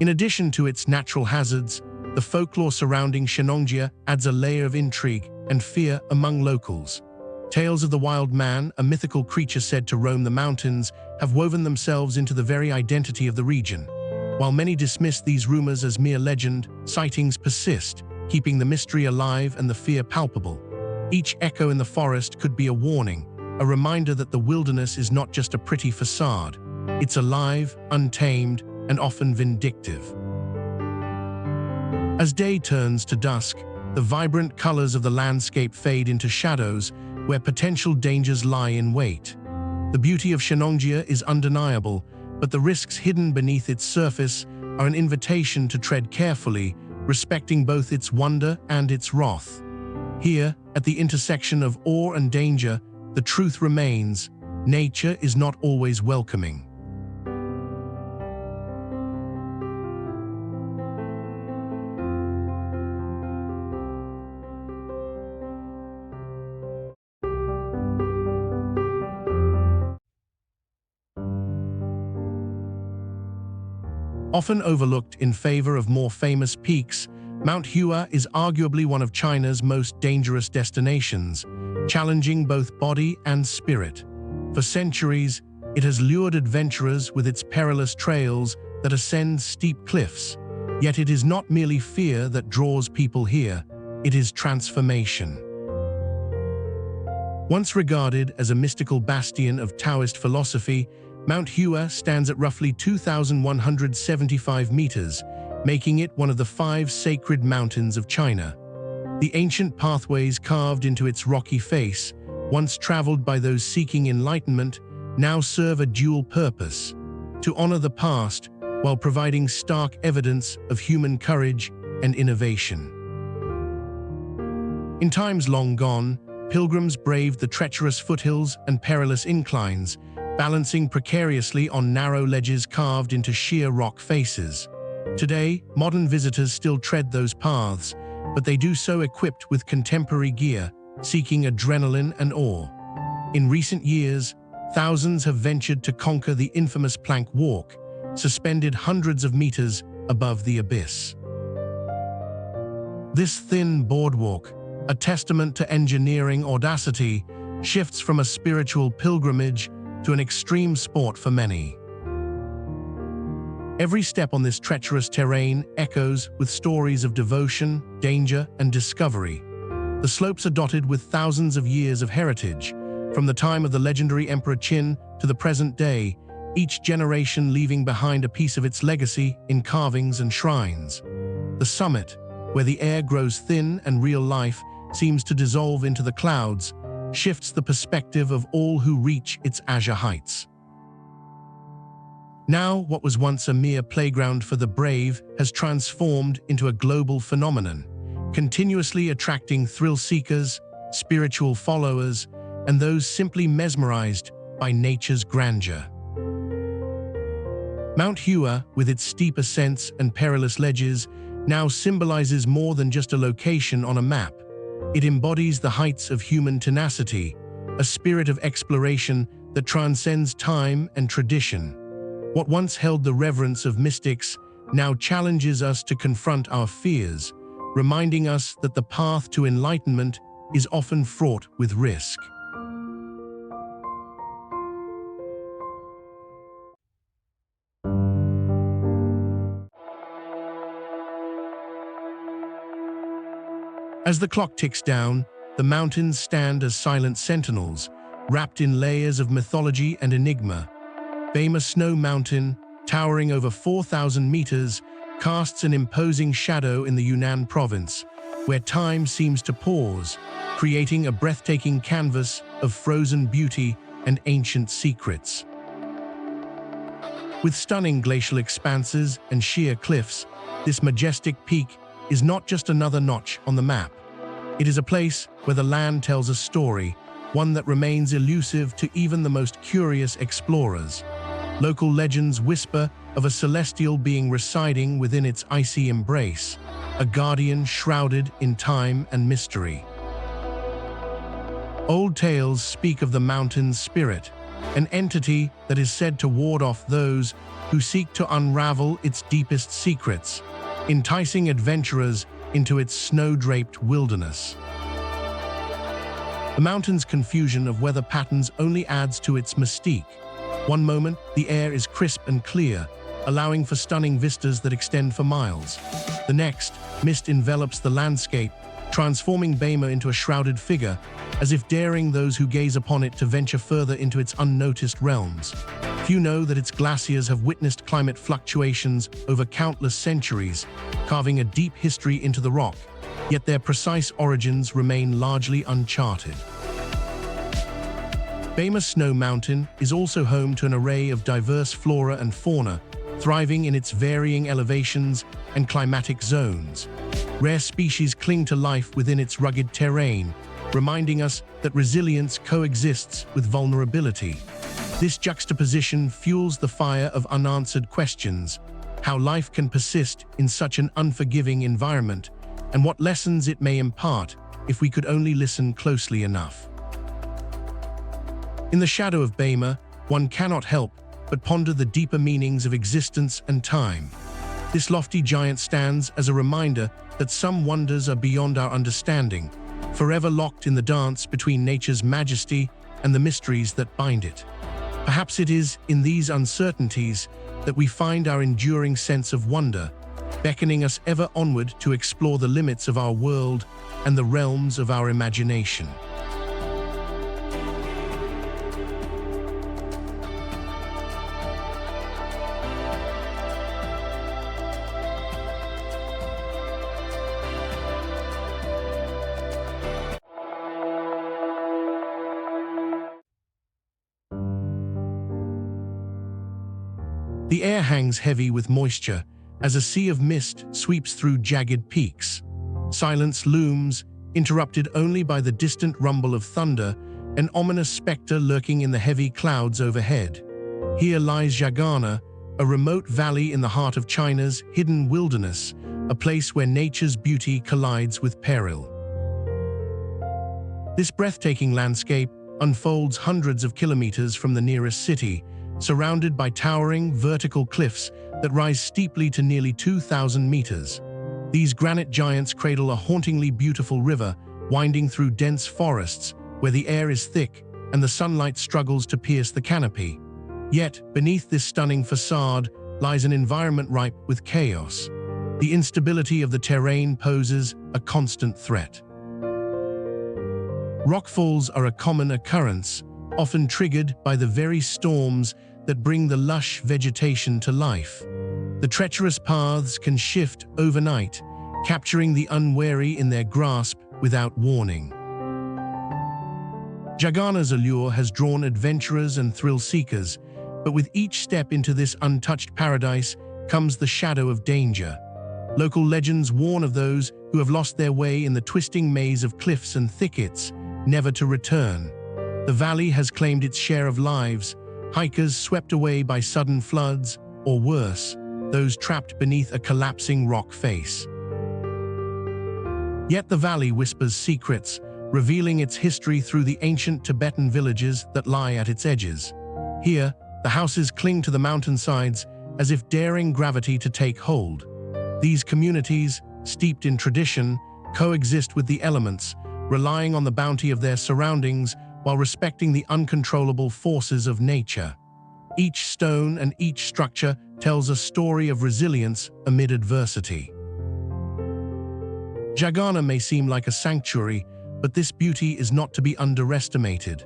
A: In addition to its natural hazards, the folklore surrounding Shenongjia adds a layer of intrigue and fear among locals. Tales of the wild man, a mythical creature said to roam the mountains, have woven themselves into the very identity of the region. While many dismiss these rumors as mere legend, sightings persist, keeping the mystery alive and the fear palpable. Each echo in the forest could be a warning, a reminder that the wilderness is not just a pretty facade. It's alive, untamed, and often vindictive. As day turns to dusk, the vibrant colors of the landscape fade into shadows where potential dangers lie in wait. The beauty of Shenongjia is undeniable, but the risks hidden beneath its surface are an invitation to tread carefully, respecting both its wonder and its wrath. Here, at the intersection of awe and danger, the truth remains: nature is not always welcoming. Often overlooked in favor of more famous peaks, Mount Hua is arguably one of China's most dangerous destinations, challenging both body and spirit. For centuries, it has lured adventurers with its perilous trails that ascend steep cliffs. Yet it is not merely fear that draws people here, it is transformation. Once regarded as a mystical bastion of Taoist philosophy, Mount Hua stands at roughly 2,175 meters, making it one of the 5 sacred mountains of China. The ancient pathways carved into its rocky face, once traveled by those seeking enlightenment, now serve a dual purpose: to honor the past while providing stark evidence of human courage and innovation. In times long gone, pilgrims braved the treacherous foothills and perilous inclines, balancing precariously on narrow ledges carved into sheer rock faces. Today, modern visitors still tread those paths, but they do so equipped with contemporary gear, seeking adrenaline and awe. In recent years, thousands have ventured to conquer the infamous plank walk, suspended hundreds of meters above the abyss. This thin boardwalk, a testament to engineering audacity, shifts from a spiritual pilgrimage to an extreme sport for many. Every step on this treacherous terrain echoes with stories of devotion, danger, and discovery. The slopes are dotted with thousands of years of heritage, from the time of the legendary Emperor Qin to the present day, each generation leaving behind a piece of its legacy in carvings and shrines. The summit, where the air grows thin and real life seems to dissolve into the clouds, shifts the perspective of all who reach its azure heights. Now, what was once a mere playground for the brave has transformed into a global phenomenon, continuously attracting thrill-seekers, spiritual followers, and those simply mesmerized by nature's grandeur. Mount Hua, with its steep ascents and perilous ledges, now symbolizes more than just a location on a map. It embodies the heights of human tenacity, a spirit of exploration that transcends time and tradition. What once held the reverence of mystics now challenges us to confront our fears, reminding us that the path to enlightenment is often fraught with risk. As the clock ticks down, the mountains stand as silent sentinels, wrapped in layers of mythology and enigma. Bema Snow Mountain, towering over 4,000 meters, casts an imposing shadow in the Yunnan province, where time seems to pause, creating a breathtaking canvas of frozen beauty and ancient secrets. With stunning glacial expanses and sheer cliffs, this majestic peak is not just another notch on the map. It is a place where the land tells a story, one that remains elusive to even the most curious explorers. Local legends whisper of a celestial being residing within its icy embrace, a guardian shrouded in time and mystery. Old tales speak of the mountain's spirit, an entity that is said to ward off those who seek to unravel its deepest secrets, enticing adventurers into its snow-draped wilderness. The mountain's confusion of weather patterns only adds to its mystique. One moment, the air is crisp and clear, allowing for stunning vistas that extend for miles. The next, mist envelops the landscape, transforming Bema into a shrouded figure, as if daring those who gaze upon it to venture further into its unnoticed realms. Few know that its glaciers have witnessed climate fluctuations over countless centuries, carving a deep history into the rock, yet their precise origins remain largely uncharted. Bema Snow Mountain is also home to an array of diverse flora and fauna, thriving in its varying elevations and climatic zones. Rare species cling to life within its rugged terrain, reminding us that resilience coexists with vulnerability. This juxtaposition fuels the fire of unanswered questions: how life can persist in such an unforgiving environment, and what lessons it may impart if we could only listen closely enough. In the shadow of Bema, one cannot help but ponder the deeper meanings of existence and time. This lofty giant stands as a reminder that some wonders are beyond our understanding, forever locked in the dance between nature's majesty and the mysteries that bind it. Perhaps it is in these uncertainties that we find our enduring sense of wonder, beckoning us ever onward to explore the limits of our world and the realms of our imagination. The air hangs heavy with moisture as a sea of mist sweeps through jagged peaks. Silence looms, interrupted only by the distant rumble of thunder, an ominous specter lurking in the heavy clouds overhead. Here lies Jagana, a remote valley in the heart of China's hidden wilderness, a place where nature's beauty collides with peril. This breathtaking landscape unfolds hundreds of kilometers from the nearest city, surrounded by towering, vertical cliffs that rise steeply to nearly 2,000 meters. These granite giants cradle a hauntingly beautiful river, winding through dense forests, where the air is thick and the sunlight struggles to pierce the canopy. Yet, beneath this stunning facade lies an environment ripe with chaos. The instability of the terrain poses a constant threat. Rockfalls are a common occurrence, often triggered by the very storms that bring the lush vegetation to life. The treacherous paths can shift overnight, capturing the unwary in their grasp without warning. Jagana's allure has drawn adventurers and thrill-seekers, but with each step into this untouched paradise comes the shadow of danger. Local legends warn of those who have lost their way in the twisting maze of cliffs and thickets, never to return. The valley has claimed its share of lives, hikers swept away by sudden floods, or worse, those trapped beneath a collapsing rock face. Yet the valley whispers secrets, revealing its history through the ancient Tibetan villages that lie at its edges. Here, the houses cling to the mountainsides, as if daring gravity to take hold. These communities, steeped in tradition, coexist with the elements, relying on the bounty of their surroundings while respecting the uncontrollable forces of nature. Each stone and each structure tells a story of resilience amid adversity. Jagana may seem like a sanctuary, but this beauty is not to be underestimated.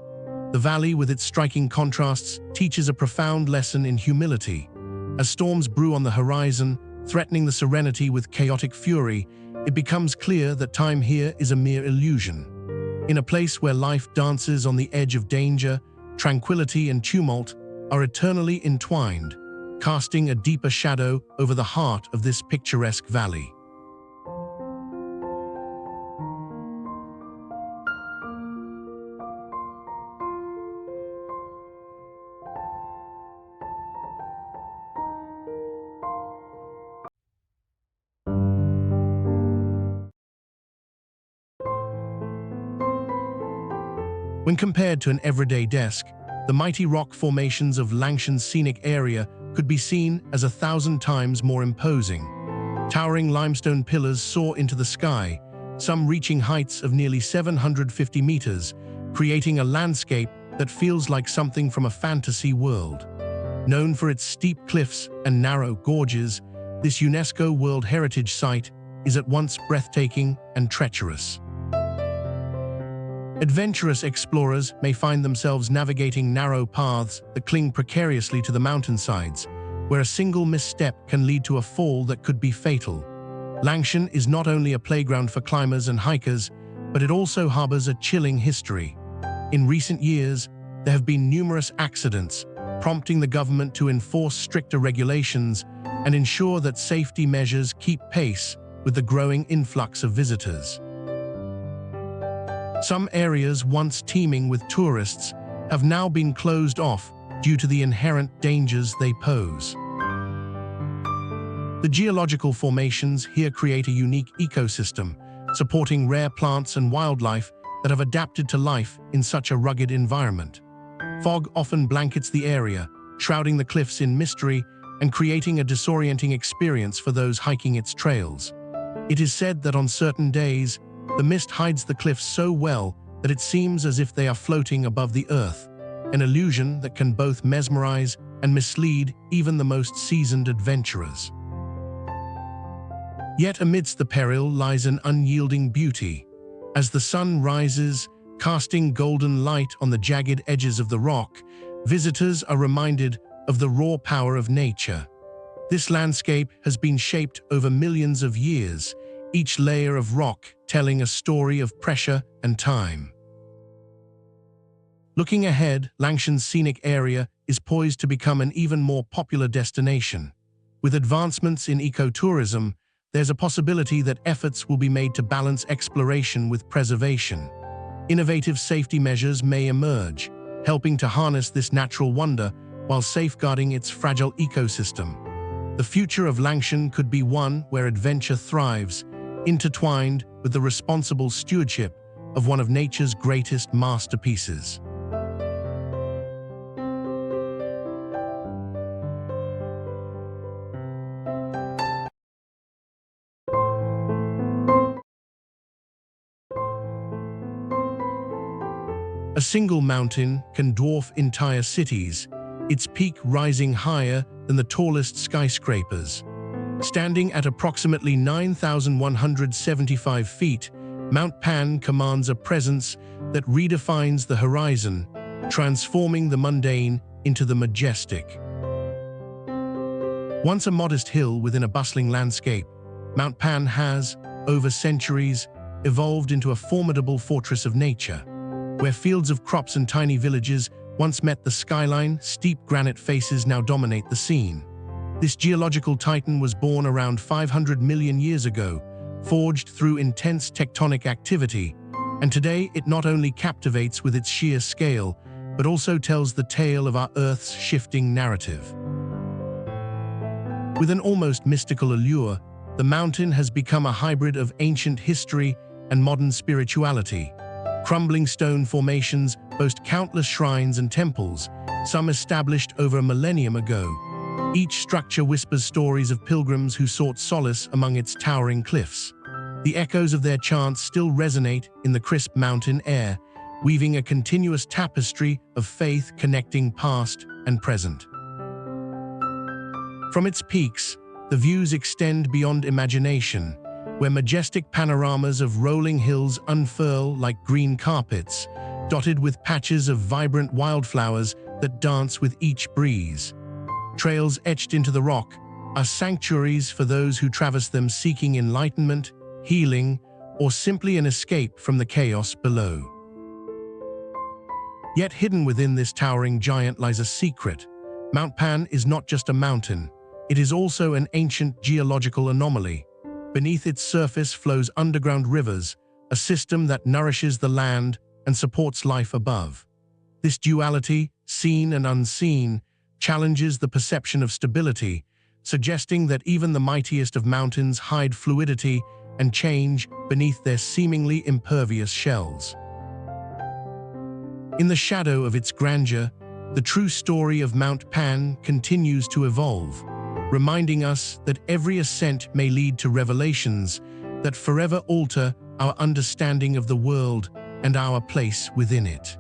A: The valley, with its striking contrasts, teaches a profound lesson in humility. As storms brew on the horizon, threatening the serenity with chaotic fury, it becomes clear that time here is a mere illusion. In a place where life dances on the edge of danger, tranquility and tumult are eternally entwined, casting a deeper shadow over the heart of this picturesque valley. When compared to an everyday desk, the mighty rock formations of Langshan's scenic area could be seen as 1,000 times more imposing. Towering limestone pillars soar into the sky, some reaching heights of nearly 750 meters, creating a landscape that feels like something from a fantasy world. Known for its steep cliffs and narrow gorges, this UNESCO World Heritage Site is at once breathtaking and treacherous. Adventurous explorers may find themselves navigating narrow paths that cling precariously to the mountainsides, where a single misstep can lead to a fall that could be fatal. Langshan is not only a playground for climbers and hikers, but it also harbors a chilling history. In recent years, there have been numerous accidents, prompting the government to enforce stricter regulations and ensure that safety measures keep pace with the growing influx of visitors. Some areas once teeming with tourists have now been closed off due to the inherent dangers they pose. The geological formations here create a unique ecosystem, supporting rare plants and wildlife that have adapted to life in such a rugged environment. Fog often blankets the area, shrouding the cliffs in mystery and creating a disorienting experience for those hiking its trails. It is said that on certain days, the mist hides the cliffs so well that it seems as if they are floating above the earth, an illusion that can both mesmerize and mislead even the most seasoned adventurers. Yet amidst the peril lies an unyielding beauty. As the sun rises, casting golden light on the jagged edges of the rock, visitors are reminded of the raw power of nature. This landscape has been shaped over millions of years, each layer of rock telling a story of pressure and time. Looking ahead, Langshan's scenic area is poised to become an even more popular destination. With advancements in ecotourism, there's a possibility that efforts will be made to balance exploration with preservation. Innovative safety measures may emerge, helping to harness this natural wonder while safeguarding its fragile ecosystem. The future of Langshan could be one where adventure thrives, intertwined with the responsible stewardship of one of nature's greatest masterpieces. A single mountain can dwarf entire cities, its peak rising higher than the tallest skyscrapers. Standing at approximately 9,175 feet, Mount Pan commands a presence that redefines the horizon, transforming the mundane into the majestic. Once a modest hill within a bustling landscape, Mount Pan has, over centuries, evolved into a formidable fortress of nature. Where fields of crops and tiny villages once met the skyline, steep granite faces now dominate the scene. This geological titan was born around 500 million years ago, forged through intense tectonic activity, and today it not only captivates with its sheer scale, but also tells the tale of our Earth's shifting narrative. With an almost mystical allure, the mountain has become a hybrid of ancient history and modern spirituality. Crumbling stone formations boast countless shrines and temples, some established over a millennium ago, Each structure whispers stories of pilgrims who sought solace among its towering cliffs. The echoes of their chants still resonate in the crisp mountain air, weaving a continuous tapestry of faith connecting past and present. From its peaks, the views extend beyond imagination, where majestic panoramas of rolling hills unfurl like green carpets, dotted with patches of vibrant wildflowers that dance with each breeze. Trails etched into the rock are sanctuaries for those who traverse them seeking enlightenment, healing, or simply an escape from the chaos below. Yet hidden within this towering giant lies a secret. Mount Pan is not just a mountain, it is also an ancient geological anomaly. Beneath its surface flows underground rivers, a system that nourishes the land and supports life above. This duality, seen and unseen, challenges the perception of stability, suggesting that even the mightiest of mountains hide fluidity and change beneath their seemingly impervious shells. In the shadow of its grandeur, the true story of Mount Pan continues to evolve, reminding us that every ascent may lead to revelations that forever alter our understanding of the world and our place within it.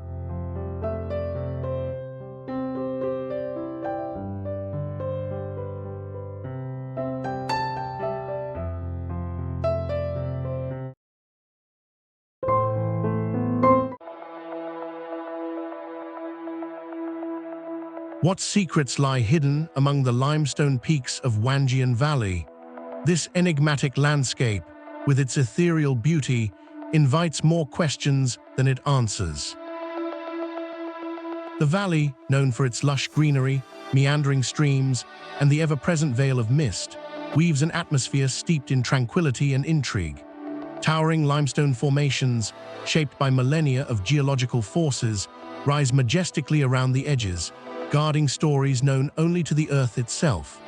A: What secrets lie hidden among the limestone peaks of Wanjian Valley? This enigmatic landscape, with its ethereal beauty, invites more questions than it answers. The valley, known for its lush greenery, meandering streams, and the ever-present veil of mist, weaves an atmosphere steeped in tranquility and intrigue. Towering limestone formations, shaped by millennia of geological forces, rise majestically around the edges, guarding stories known only to the Earth itself.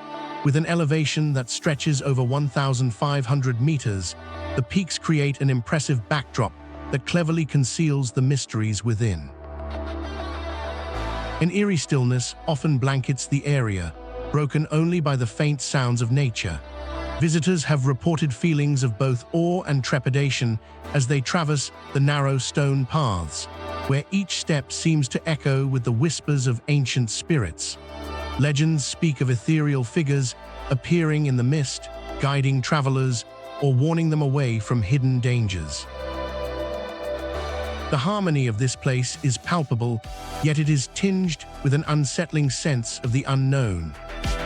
A: With an elevation that stretches over 1,500 meters, the peaks create an impressive backdrop that cleverly conceals the mysteries within. An eerie stillness often blankets the area, broken only by the faint sounds of nature. Visitors have reported feelings of both awe and trepidation as they traverse the narrow stone paths, where each step seems to echo with the whispers of ancient spirits. Legends speak of ethereal figures appearing in the mist, guiding travelers or warning them away from hidden dangers. The harmony of this place is palpable, yet it is tinged with an unsettling sense of the unknown.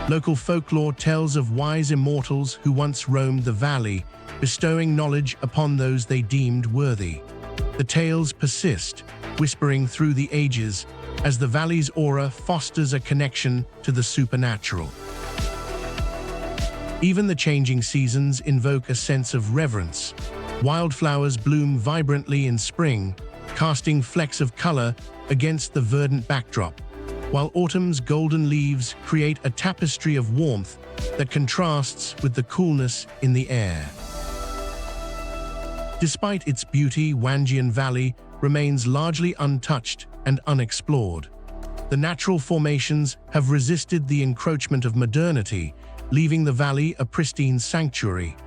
A: Local folklore tells of wise immortals who once roamed the valley, bestowing knowledge upon those they deemed worthy. The tales persist, whispering through the ages, as the valley's aura fosters a connection to the supernatural. Even the changing seasons invoke a sense of reverence. Wildflowers bloom vibrantly in spring, casting flecks of color against the verdant backdrop, while autumn's golden leaves create a tapestry of warmth that contrasts with the coolness in the air. Despite its beauty, Wanjian Valley remains largely untouched and unexplored. The natural formations have resisted the encroachment of modernity, leaving the valley a pristine sanctuary.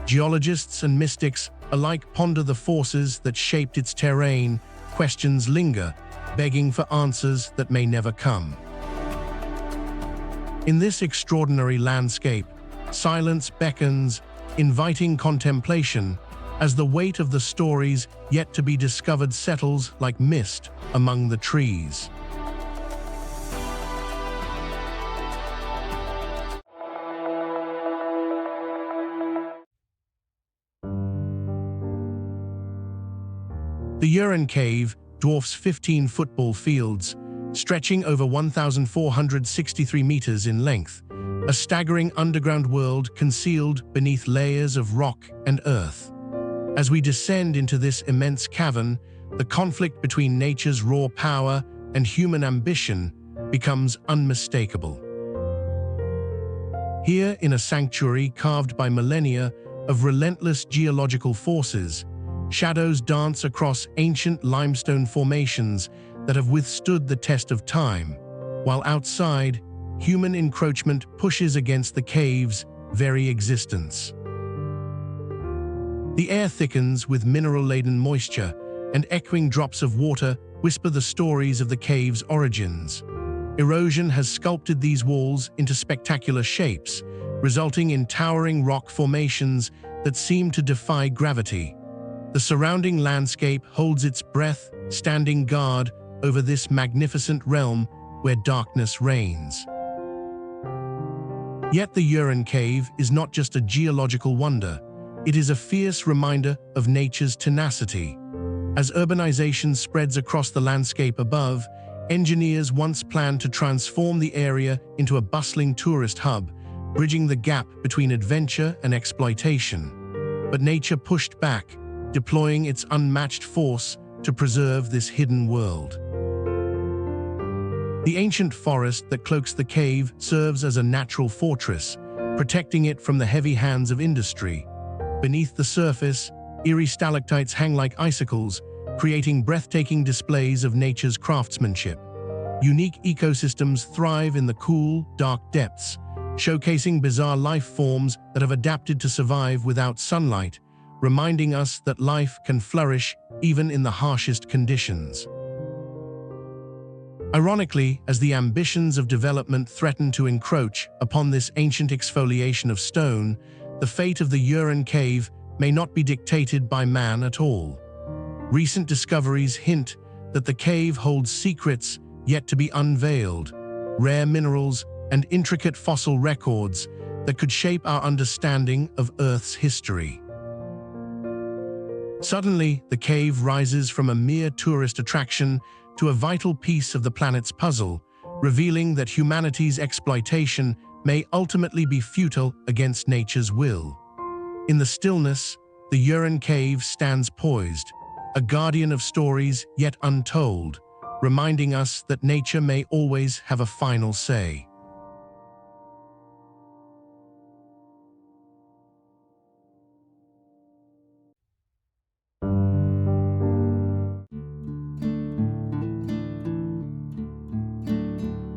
A: Geologists and mystics alike ponder the forces that shaped its terrain. Questions linger, begging for answers that may never come. In this extraordinary landscape, silence beckons, inviting contemplation, as the weight of the stories yet to be discovered settles like mist among the trees. The Uran Cave dwarfs 15 football fields, stretching over 1,463 meters in length, a staggering underground world concealed beneath layers of rock and earth. As we descend into this immense cavern, the conflict between nature's raw power and human ambition becomes unmistakable. Here, in a sanctuary carved by millennia of relentless geological forces, shadows dance across ancient limestone formations that have withstood the test of time, while outside, human encroachment pushes against the cave's very existence. The air thickens with mineral-laden moisture, and echoing drops of water whisper the stories of the cave's origins. Erosion has sculpted these walls into spectacular shapes, resulting in towering rock formations that seem to defy gravity. The surrounding landscape holds its breath, standing guard over this magnificent realm where darkness reigns. Yet the Uran Cave is not just a geological wonder, it is a fierce reminder of nature's tenacity. As urbanization spreads across the landscape above, engineers once planned to transform the area into a bustling tourist hub, bridging the gap between adventure and exploitation. But nature pushed back, deploying its unmatched force to preserve this hidden world. The ancient forest that cloaks the cave serves as a natural fortress, protecting it from the heavy hands of industry. Beneath the surface, eerie stalactites hang like icicles, creating breathtaking displays of nature's craftsmanship. Unique ecosystems thrive in the cool, dark depths, showcasing bizarre life forms that have adapted to survive without sunlight, reminding us that life can flourish even in the harshest conditions. Ironically, as the ambitions of development threaten to encroach upon this ancient exfoliation of stone, the fate of the Uran Cave may not be dictated by man at all. Recent discoveries hint that the cave holds secrets yet to be unveiled, rare minerals and intricate fossil records that could shape our understanding of Earth's history. Suddenly, the cave rises from a mere tourist attraction to a vital piece of the planet's puzzle, revealing that humanity's exploitation may ultimately be futile against nature's will. In the stillness, the Uran Cave stands poised, a guardian of stories yet untold, reminding us that nature may always have a final say.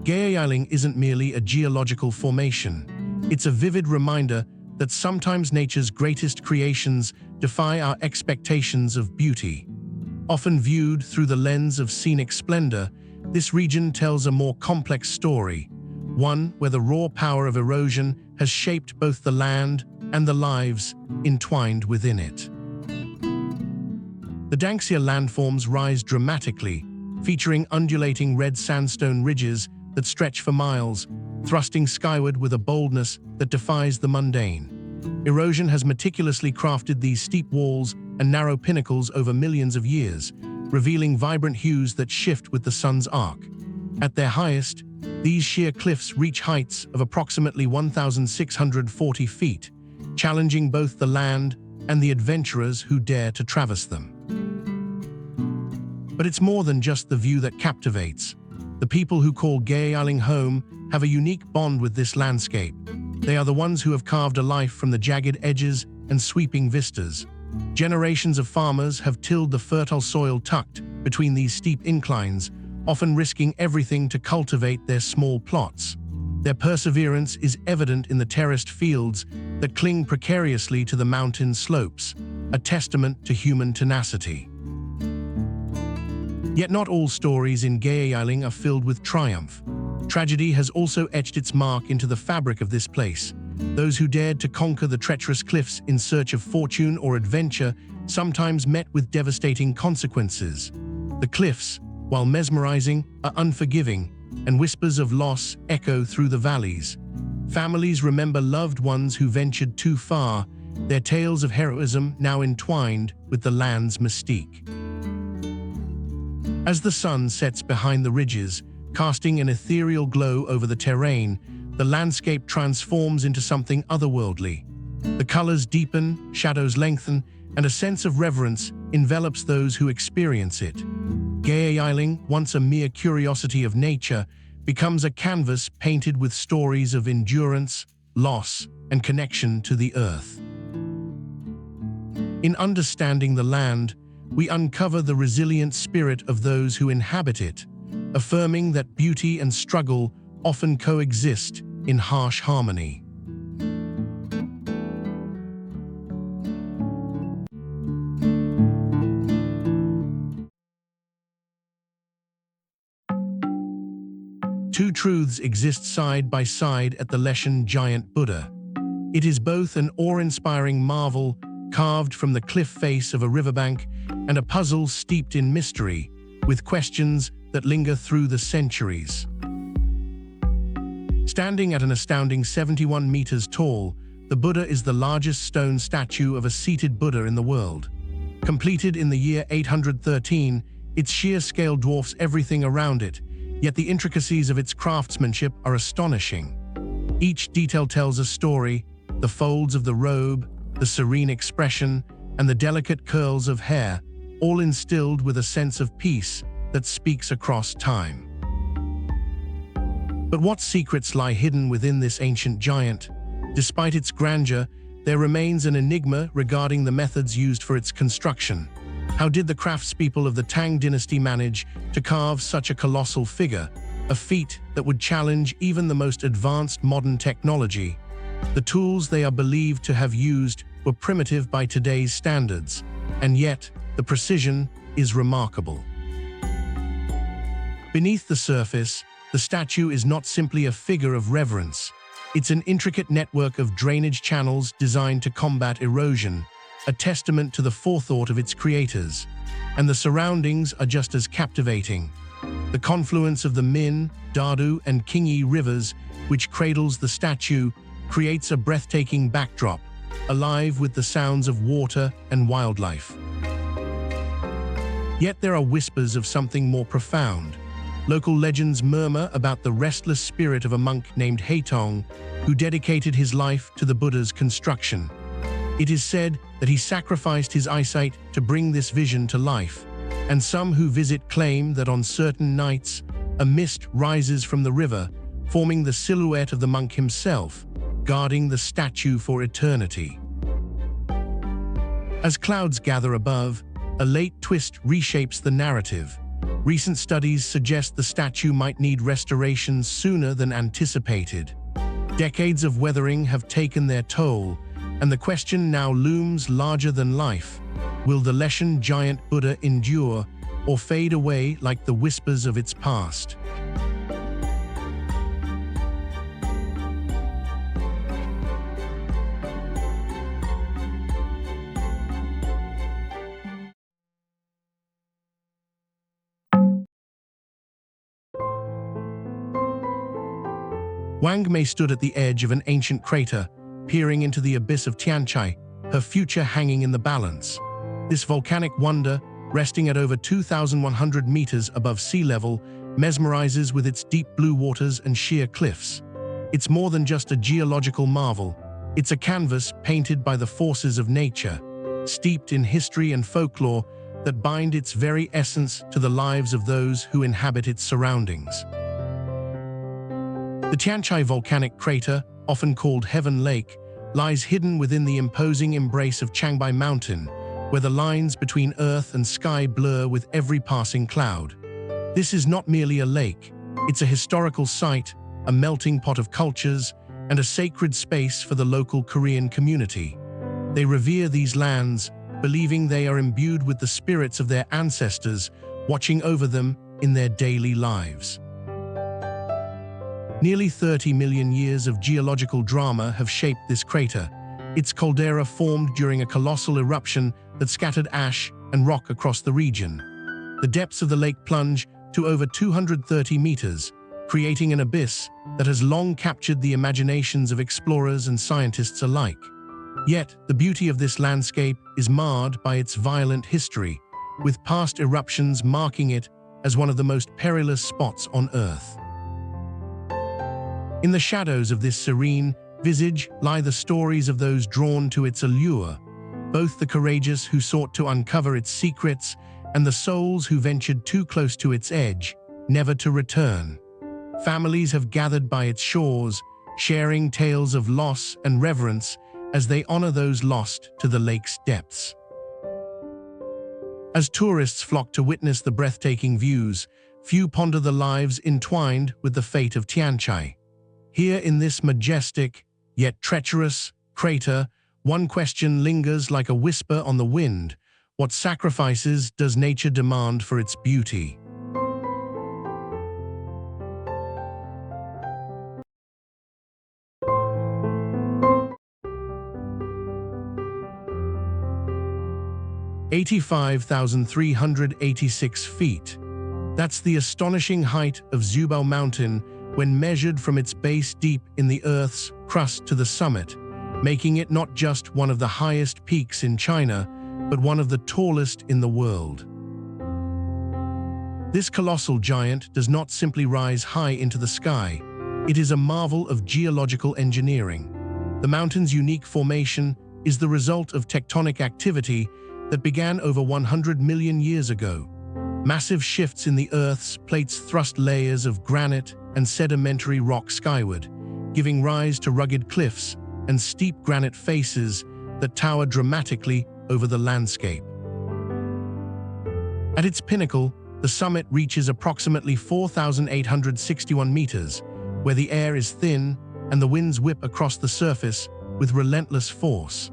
A: Gyeogyang isn't merely a geological formation. It's a vivid reminder that sometimes nature's greatest creations defy our expectations of beauty. Often viewed through the lens of scenic splendor, this region tells a more complex story, one where the raw power of erosion has shaped both the land and the lives entwined within it. The Danxia landforms rise dramatically, featuring undulating red sandstone ridges that stretch for miles, thrusting skyward with a boldness that defies the mundane. Erosion has meticulously crafted these steep walls and narrow pinnacles over millions of years, revealing vibrant hues that shift with the sun's arc. At their highest, these sheer cliffs reach heights of approximately 1,640 feet, challenging both the land and the adventurers who dare to traverse them. But it's more than just the view that captivates. The people who call Gyeogyang home have a unique bond with this landscape. They are the ones who have carved a life from the jagged edges and sweeping vistas. Generations of farmers have tilled the fertile soil tucked between these steep inclines, often risking everything to cultivate their small plots. Their perseverance is evident in the terraced fields that cling precariously to the mountain slopes, a testament to human tenacity. Yet not all stories in Gyeogyang are filled with triumph. Tragedy has also etched its mark into the fabric of this place. Those who dared to conquer the treacherous cliffs in search of fortune or adventure sometimes met with devastating consequences. The cliffs, while mesmerizing, are unforgiving, and whispers of loss echo through the valleys. Families remember loved ones who ventured too far, their tales of heroism now entwined with the land's mystique. As the sun sets behind the ridges, casting an ethereal glow over the terrain, the landscape transforms into something otherworldly. The colors deepen, shadows lengthen, and a sense of reverence envelops those who experience it. Gyeogyang, once a mere curiosity of nature, becomes a canvas painted with stories of endurance, loss, and connection to the earth. In understanding the land, we uncover the resilient spirit of those who inhabit it, affirming that beauty and struggle often coexist in harsh harmony. Two truths exist side by side at the Leshan giant Buddha. It is both an awe-inspiring marvel carved from the cliff face of a riverbank and a puzzle steeped in mystery, with questions that linger through the centuries. Standing at an astounding 71 meters tall, the Buddha is the largest stone statue of a seated Buddha in the world. Completed in the year 813, its sheer scale dwarfs everything around it, yet the intricacies of its craftsmanship are astonishing. Each detail tells a story: the folds of the robe, the serene expression, and the delicate curls of hair, all instilled with a sense of peace that speaks across time. But what secrets lie hidden within this ancient giant? Despite its grandeur, there remains an enigma regarding the methods used for its construction. How did the craftspeople of the Tang dynasty manage to carve such a colossal figure, a feat that would challenge even the most advanced modern technology? The tools they are believed to have used were primitive by today's standards, and yet the precision is remarkable. Beneath the surface, the statue is not simply a figure of reverence. It's an intricate network of drainage channels designed to combat erosion, a testament to the forethought of its creators. And the surroundings are just as captivating. The confluence of the Min, Dadu, and Qingyi rivers, which cradles the statue, creates a breathtaking backdrop, alive with the sounds of water and wildlife. Yet there are whispers of something more profound. Local legends murmur about the restless spirit of a monk named Haitong, who dedicated his life to the Buddha's construction. It is said that he sacrificed his eyesight to bring this vision to life, and some who visit claim that on certain nights, a mist rises from the river, forming the silhouette of the monk himself, guarding the statue for eternity. As clouds gather above, a late twist reshapes the narrative. Recent studies suggest the statue might need restoration sooner than anticipated. Decades of weathering have taken their toll, and the question now looms larger than life. Will the Leshan giant Buddha endure or fade away like the whispers of its past? Wang Mei stood at the edge of an ancient crater, peering into the abyss of Tianchai, her future hanging in the balance. This volcanic wonder, resting at over 2,100 meters above sea level, mesmerizes with its deep blue waters and sheer cliffs. It's more than just a geological marvel. It's a canvas painted by the forces of nature, steeped in history and folklore that bind its very essence to the lives of those who inhabit its surroundings. The Tianchai volcanic crater, often called Heaven Lake, lies hidden within the imposing embrace of Changbai Mountain, where the lines between earth and sky blur with every passing cloud. This is not merely a lake, it's a historical site, a melting pot of cultures, and a sacred space for the local Korean community. They revere these lands, believing they are imbued with the spirits of their ancestors, watching over them in their daily lives. Nearly 30 million years of geological drama have shaped this crater. Its caldera formed during a colossal eruption that scattered ash and rock across the region. The depths of the lake plunge to over 230 meters, creating an abyss that has long captured the imaginations of explorers and scientists alike. Yet, the beauty of this landscape is marred by its violent history, with past eruptions marking it as one of the most perilous spots on Earth. In the shadows of this serene visage lie the stories of those drawn to its allure, both the courageous who sought to uncover its secrets and the souls who ventured too close to its edge, never to return. Families have gathered by its shores, sharing tales of loss and reverence as they honor those lost to the lake's depths. As tourists flock to witness the breathtaking views, few ponder the lives entwined with the fate of Tianchai. Here in this majestic, yet treacherous, crater, one question lingers like a whisper on the wind. What sacrifices does nature demand for its beauty? (85,386 feet. That's the astonishing height of Zubao Mountain when measured from its base deep in the Earth's crust to the summit, making it not just one of the highest peaks in China, but one of the tallest in the world. This colossal giant does not simply rise high into the sky. It is a marvel of geological engineering. The mountain's unique formation is the result of tectonic activity that began over 100 million years ago. Massive shifts in the Earth's plates thrust layers of granite and sedimentary rock skyward, giving rise to rugged cliffs and steep granite faces that tower dramatically over the landscape. At its pinnacle, the summit reaches approximately 4,861 meters, where the air is thin and the winds whip across the surface with relentless force.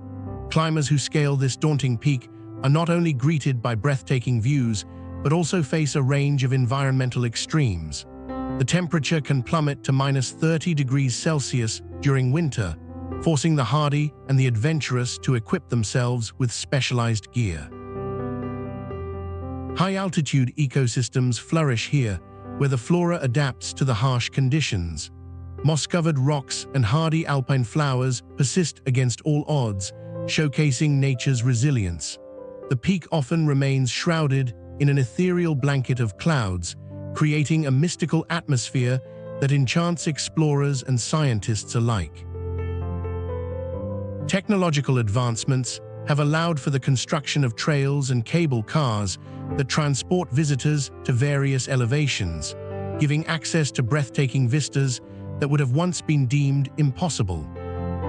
A: Climbers who scale this daunting peak are not only greeted by breathtaking views, but also face a range of environmental extremes. The temperature can plummet to -30 degrees Celsius during winter, forcing the hardy and the adventurous to equip themselves with specialized gear. High-altitude ecosystems flourish here, where the flora adapts to the harsh conditions. Moss-covered rocks and hardy alpine flowers persist against all odds, showcasing nature's resilience. The peak often remains shrouded in an ethereal blanket of clouds, creating a mystical atmosphere that enchants explorers and scientists alike. Technological advancements have allowed for the construction of trails and cable cars that transport visitors to various elevations, giving access to breathtaking vistas that would have once been deemed impossible.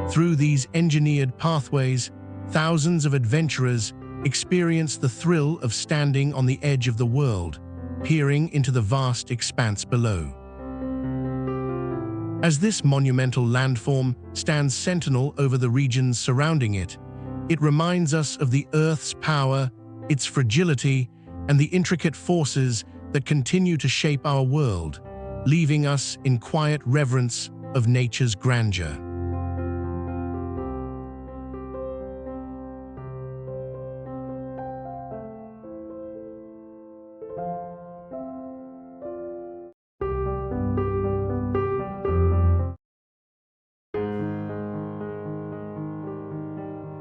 A: Through these engineered pathways, thousands of adventurers experience the thrill of standing on the edge of the world, peering into the vast expanse below. As this monumental landform stands sentinel over the regions surrounding it, it reminds us of the Earth's power, its fragility, and the intricate forces that continue to shape our world, leaving us in quiet reverence of nature's grandeur.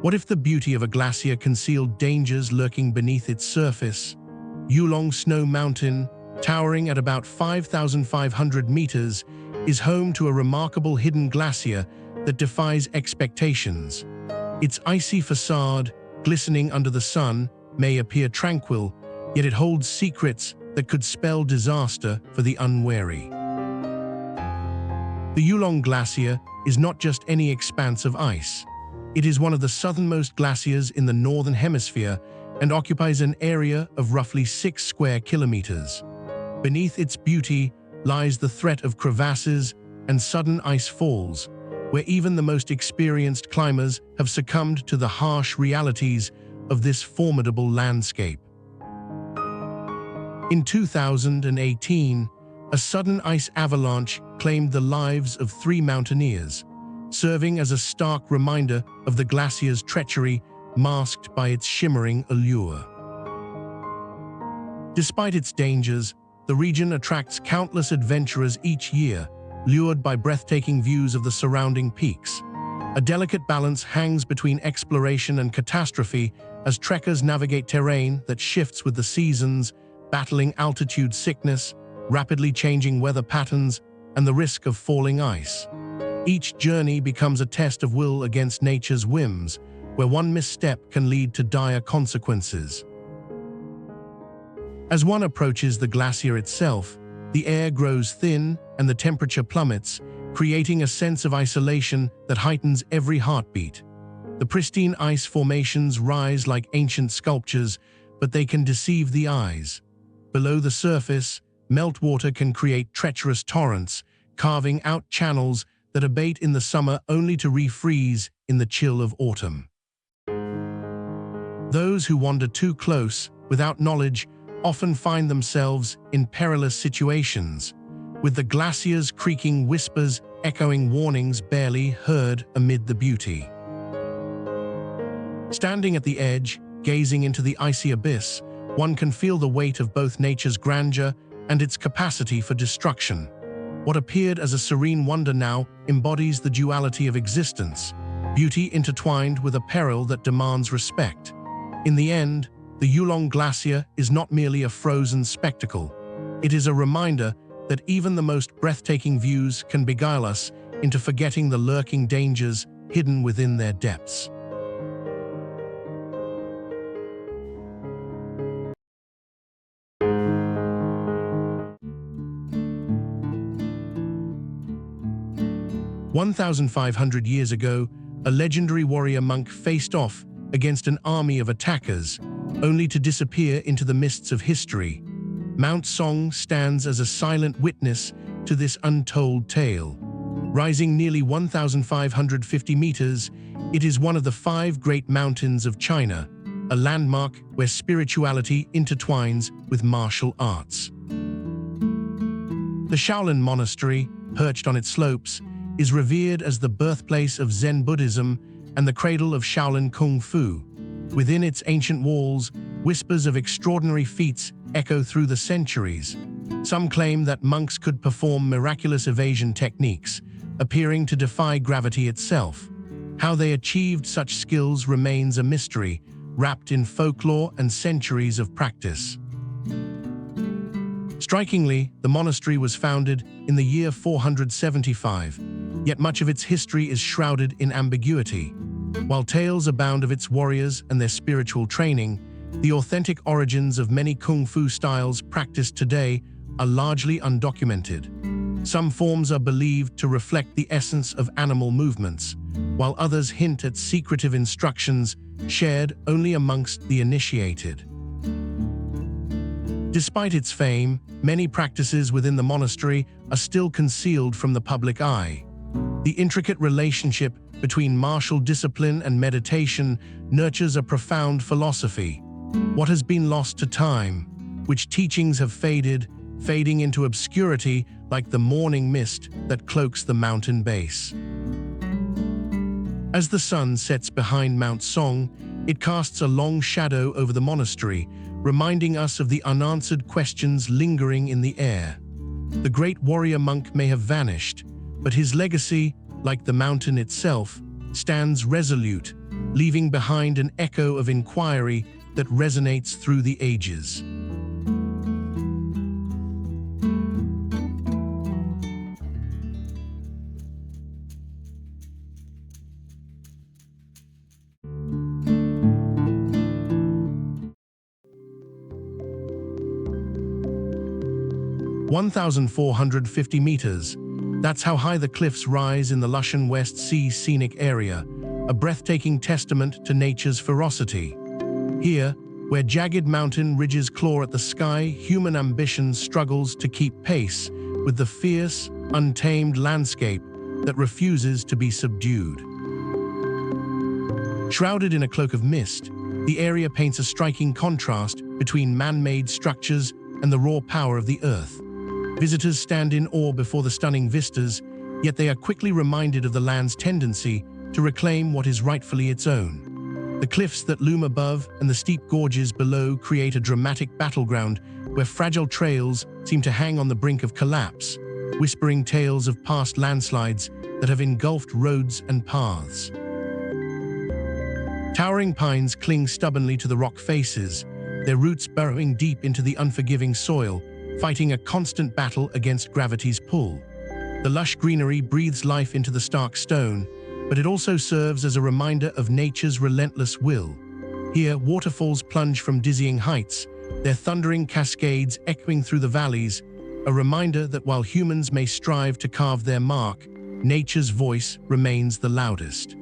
A: What if the beauty of a glacier concealed dangers lurking beneath its surface? Yulong Snow Mountain, towering at about 5,500 meters, is home to a remarkable hidden glacier that defies expectations. Its icy facade, glistening under the sun, may appear tranquil, yet it holds secrets that could spell disaster for the unwary. The Yulong Glacier is not just any expanse of ice. It is one of the southernmost glaciers in the Northern Hemisphere and occupies an area of roughly 6 square kilometers. Beneath its beauty lies the threat of crevasses and sudden ice falls, where even the most experienced climbers have succumbed to the harsh realities of this formidable landscape. In 2018, a sudden ice avalanche claimed the lives of 3 mountaineers, serving as a stark reminder of the glacier's treachery masked by its shimmering allure. Despite its dangers, the region attracts countless adventurers each year, lured by breathtaking views of the surrounding peaks. A delicate balance hangs between exploration and catastrophe as trekkers navigate terrain that shifts with the seasons, battling altitude sickness, rapidly changing weather patterns, and the risk of falling ice. Each journey becomes a test of will against nature's whims, where one misstep can lead to dire consequences. As one approaches the glacier itself, the air grows thin and the temperature plummets, creating a sense of isolation that heightens every heartbeat. The pristine ice formations rise like ancient sculptures, but they can deceive the eyes. Below the surface, meltwater can create treacherous torrents, carving out channels that abate in the summer only to refreeze in the chill of autumn. Those who wander too close, without knowledge, often find themselves in perilous situations, with the glacier's creaking whispers echoing warnings barely heard amid the beauty. Standing at the edge, gazing into the icy abyss, one can feel the weight of both nature's grandeur and its capacity for destruction. What appeared as a serene wonder now embodies the duality of existence, beauty intertwined with a peril that demands respect. In the end, the Yulong Glacier is not merely a frozen spectacle. It is a reminder that even the most breathtaking views can beguile us into forgetting the lurking dangers hidden within their depths. "1,500 years ago, a legendary warrior monk faced off against an army of attackers, only to disappear into the mists of history. Mount Song stands as a silent witness to this untold tale. Rising nearly 1,550 meters, it is one of the 5 great mountains of China, a landmark where spirituality intertwines with martial arts. The Shaolin Monastery, perched on its slopes, is revered as the birthplace of Zen Buddhism and the cradle of Shaolin Kung Fu. Within its ancient walls, whispers of extraordinary feats echo through the centuries. Some claim that monks could perform miraculous evasion techniques, appearing to defy gravity itself. How they achieved such skills remains a mystery, wrapped in folklore and centuries of practice. Strikingly, the monastery was founded in the year 475, yet much of its history is shrouded in ambiguity. While tales abound of its warriors and their spiritual training, the authentic origins of many kung fu styles practiced today are largely undocumented. Some forms are believed to reflect the essence of animal movements, while others hint at secretive instructions shared only amongst the initiated. Despite its fame, many practices within the monastery are still concealed from the public eye. The intricate relationship between martial discipline and meditation nurtures a profound philosophy. What has been lost to time, which teachings have fading into obscurity like the morning mist that cloaks the mountain base. As the sun sets behind Mount Song, it casts a long shadow over the monastery, reminding us of the unanswered questions lingering in the air. The great warrior monk may have vanished, but his legacy, like the mountain itself, stands resolute, leaving behind an echo of inquiry that resonates through the ages. "1,450 meters. That's how high the cliffs rise in the Lushan West Sea scenic area, a breathtaking testament to nature's ferocity. Here, where jagged mountain ridges claw at the sky, human ambition struggles to keep pace with the fierce, untamed landscape that refuses to be subdued. Shrouded in a cloak of mist, the area paints a striking contrast between man-made structures and the raw power of the earth. Visitors stand in awe before the stunning vistas, yet they are quickly reminded of the land's tendency to reclaim what is rightfully its own. The cliffs that loom above and the steep gorges below create a dramatic battleground where fragile trails seem to hang on the brink of collapse, whispering tales of past landslides that have engulfed roads and paths. Towering pines cling stubbornly to the rock faces, their roots burrowing deep into the unforgiving soil, fighting a constant battle against gravity's pull. The lush greenery breathes life into the stark stone, but it also serves as a reminder of nature's relentless will. Here, waterfalls plunge from dizzying heights, their thundering cascades echoing through the valleys, a reminder that while humans may strive to carve their mark, nature's voice remains the loudest.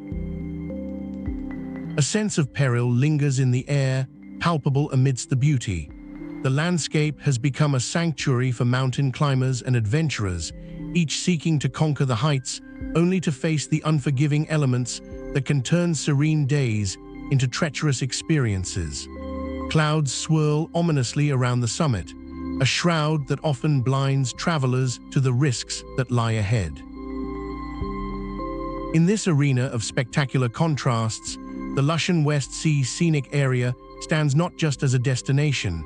A: A sense of peril lingers in the air, palpable amidst the beauty. The landscape has become a sanctuary for mountain climbers and adventurers, each seeking to conquer the heights, only to face the unforgiving elements that can turn serene days into treacherous experiences. Clouds swirl ominously around the summit, a shroud that often blinds travelers to the risks that lie ahead. In this arena of spectacular contrasts, the Lushan West Sea scenic area stands not just as a destination,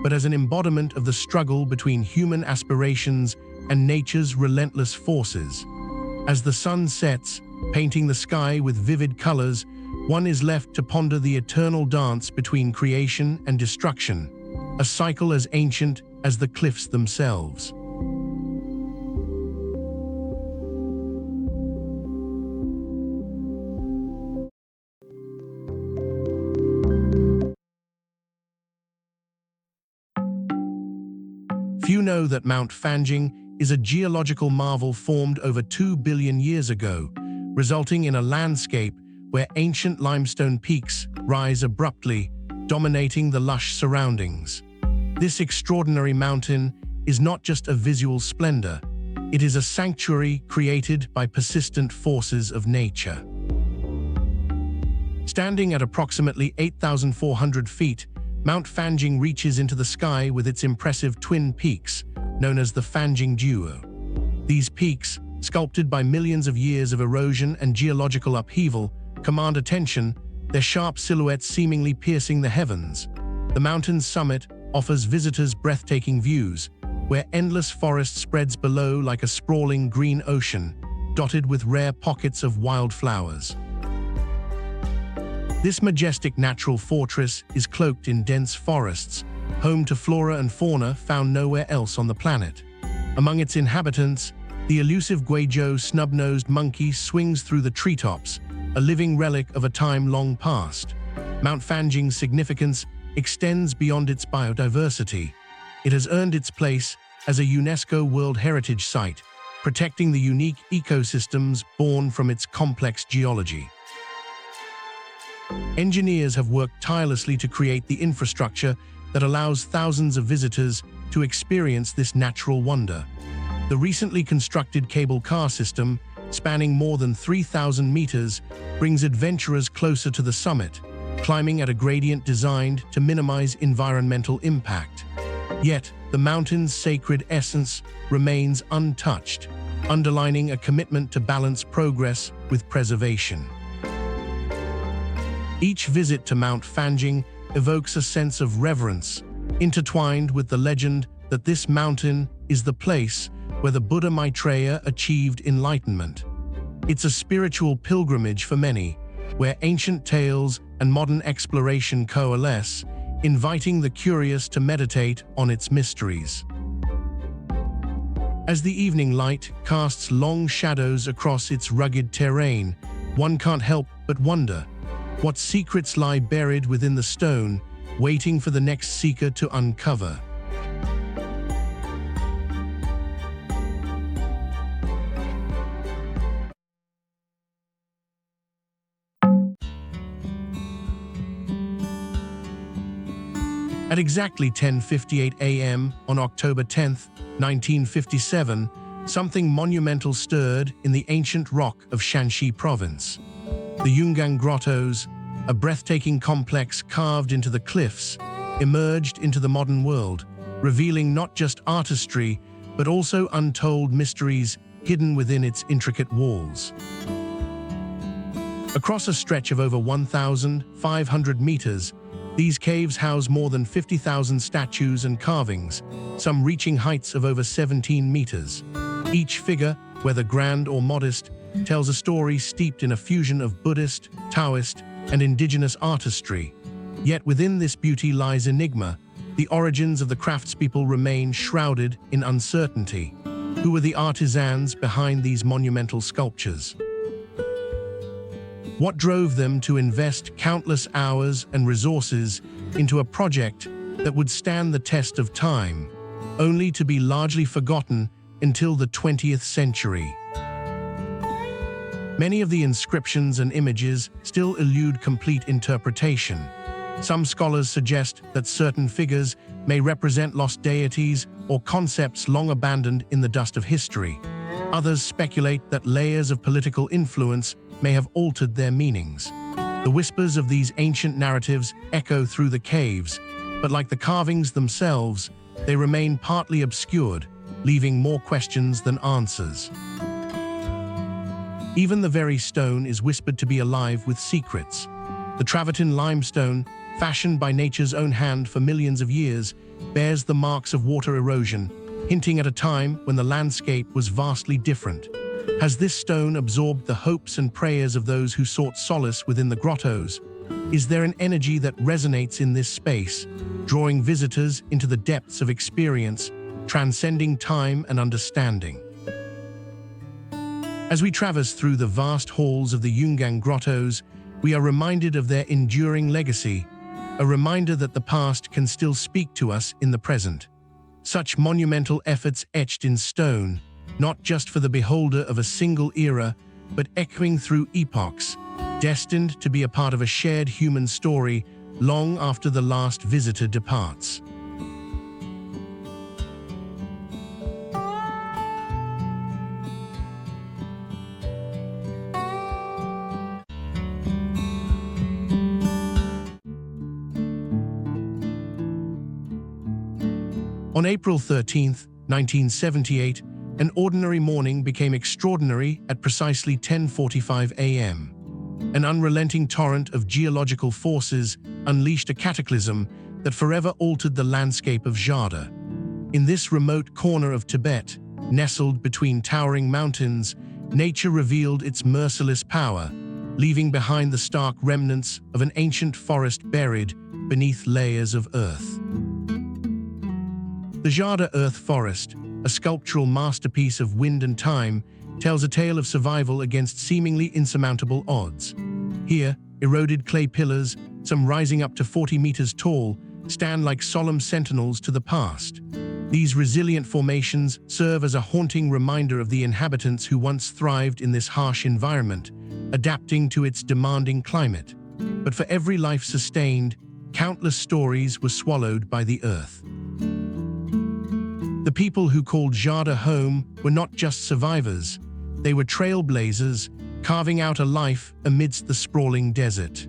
A: but as an embodiment of the struggle between human aspirations and nature's relentless forces. As the sun sets, painting the sky with vivid colors, one is left to ponder the eternal dance between creation and destruction, a cycle as ancient as the cliffs themselves. Few know that Mount Fanjing is a geological marvel formed over 2 billion years ago, resulting in a landscape where ancient limestone peaks rise abruptly, dominating the lush surroundings. This extraordinary mountain is not just a visual splendor, it is a sanctuary created by persistent forces of nature. Standing at approximately 8,400 feet, Mount Fanjing reaches into the sky with its impressive twin peaks, known as the Fanjing Duo. These peaks, sculpted by millions of years of erosion and geological upheaval, command attention, their sharp silhouettes seemingly piercing the heavens. The mountain's summit offers visitors breathtaking views, where endless forest spreads below like a sprawling green ocean, dotted with rare pockets of wildflowers. This majestic natural fortress is cloaked in dense forests, home to flora and fauna found nowhere else on the planet. Among its inhabitants, the elusive Guizhou snub-nosed monkey swings through the treetops, a living relic of a time long past. Mount Fanjing's significance extends beyond its biodiversity. It has earned its place as a UNESCO World Heritage Site, protecting the unique ecosystems born from its complex geology. Engineers have worked tirelessly to create the infrastructure that allows thousands of visitors to experience this natural wonder. The recently constructed cable car system, spanning more than 3,000 meters, brings adventurers closer to the summit, climbing at a gradient designed to minimize environmental impact. Yet, the mountain's sacred essence remains untouched, underlining a commitment to balance progress with preservation. Each visit to Mount Fanjing evokes a sense of reverence, intertwined with the legend that this mountain is the place where the Buddha Maitreya achieved enlightenment. It's a spiritual pilgrimage for many, where ancient tales and modern exploration coalesce, inviting the curious to meditate on its mysteries. As the evening light casts long shadows across its rugged terrain, one can't help but wonder, what secrets lie buried within the stone, waiting for the next seeker to uncover? At exactly 10:58 a.m. on October 10, 1957, something monumental stirred in the ancient rock of Shanxi province. The Yungang Grottoes, a breathtaking complex carved into the cliffs, emerged into the modern world, revealing not just artistry, but also untold mysteries hidden within its intricate walls. Across a stretch of over 1,500 meters, these caves house more than 50,000 statues and carvings, some reaching heights of over 17 meters. Each figure, whether grand or modest, tells a story steeped in a fusion of Buddhist, Taoist, and indigenous artistry. Yet within this beauty lies enigma. The origins of the craftspeople remain shrouded in uncertainty. Who were the artisans behind these monumental sculptures? What drove them to invest countless hours and resources into a project that would stand the test of time, only to be largely forgotten until the 20th century? Many of the inscriptions and images still elude complete interpretation. Some scholars suggest that certain figures may represent lost deities or concepts long abandoned in the dust of history. Others speculate that layers of political influence may have altered their meanings. The whispers of these ancient narratives echo through the caves, but like the carvings themselves, they remain partly obscured, leaving more questions than answers. Even the very stone is whispered to be alive with secrets. The Travertine limestone, fashioned by nature's own hand for millions of years, bears the marks of water erosion, hinting at a time when the landscape was vastly different. Has this stone absorbed the hopes and prayers of those who sought solace within the grottos? Is there an energy that resonates in this space, drawing visitors into the depths of experience, transcending time and understanding? As we traverse through the vast halls of the Yungan grottos, we are reminded of their enduring legacy, a reminder that the past can still speak to us in the present. Such monumental efforts etched in stone, not just for the beholder of a single era, but echoing through epochs, destined to be a part of a shared human story long after the last visitor departs. On April 13, 1978, an ordinary morning became extraordinary at precisely 10:45 a.m. An unrelenting torrent of geological forces unleashed a cataclysm that forever altered the landscape of Jada. In this remote corner of Tibet, nestled between towering mountains, nature revealed its merciless power, leaving behind the stark remnants of an ancient forest buried beneath layers of earth. The Jada Earth Forest, a sculptural masterpiece of wind and time, tells a tale of survival against seemingly insurmountable odds. Here, eroded clay pillars, some rising up to 40 meters tall, stand like solemn sentinels to the past. These resilient formations serve as a haunting reminder of the inhabitants who once thrived in this harsh environment, adapting to its demanding climate. But for every life sustained, countless stories were swallowed by the earth. The people who called Jada home were not just survivors, they were trailblazers, carving out a life amidst the sprawling desert.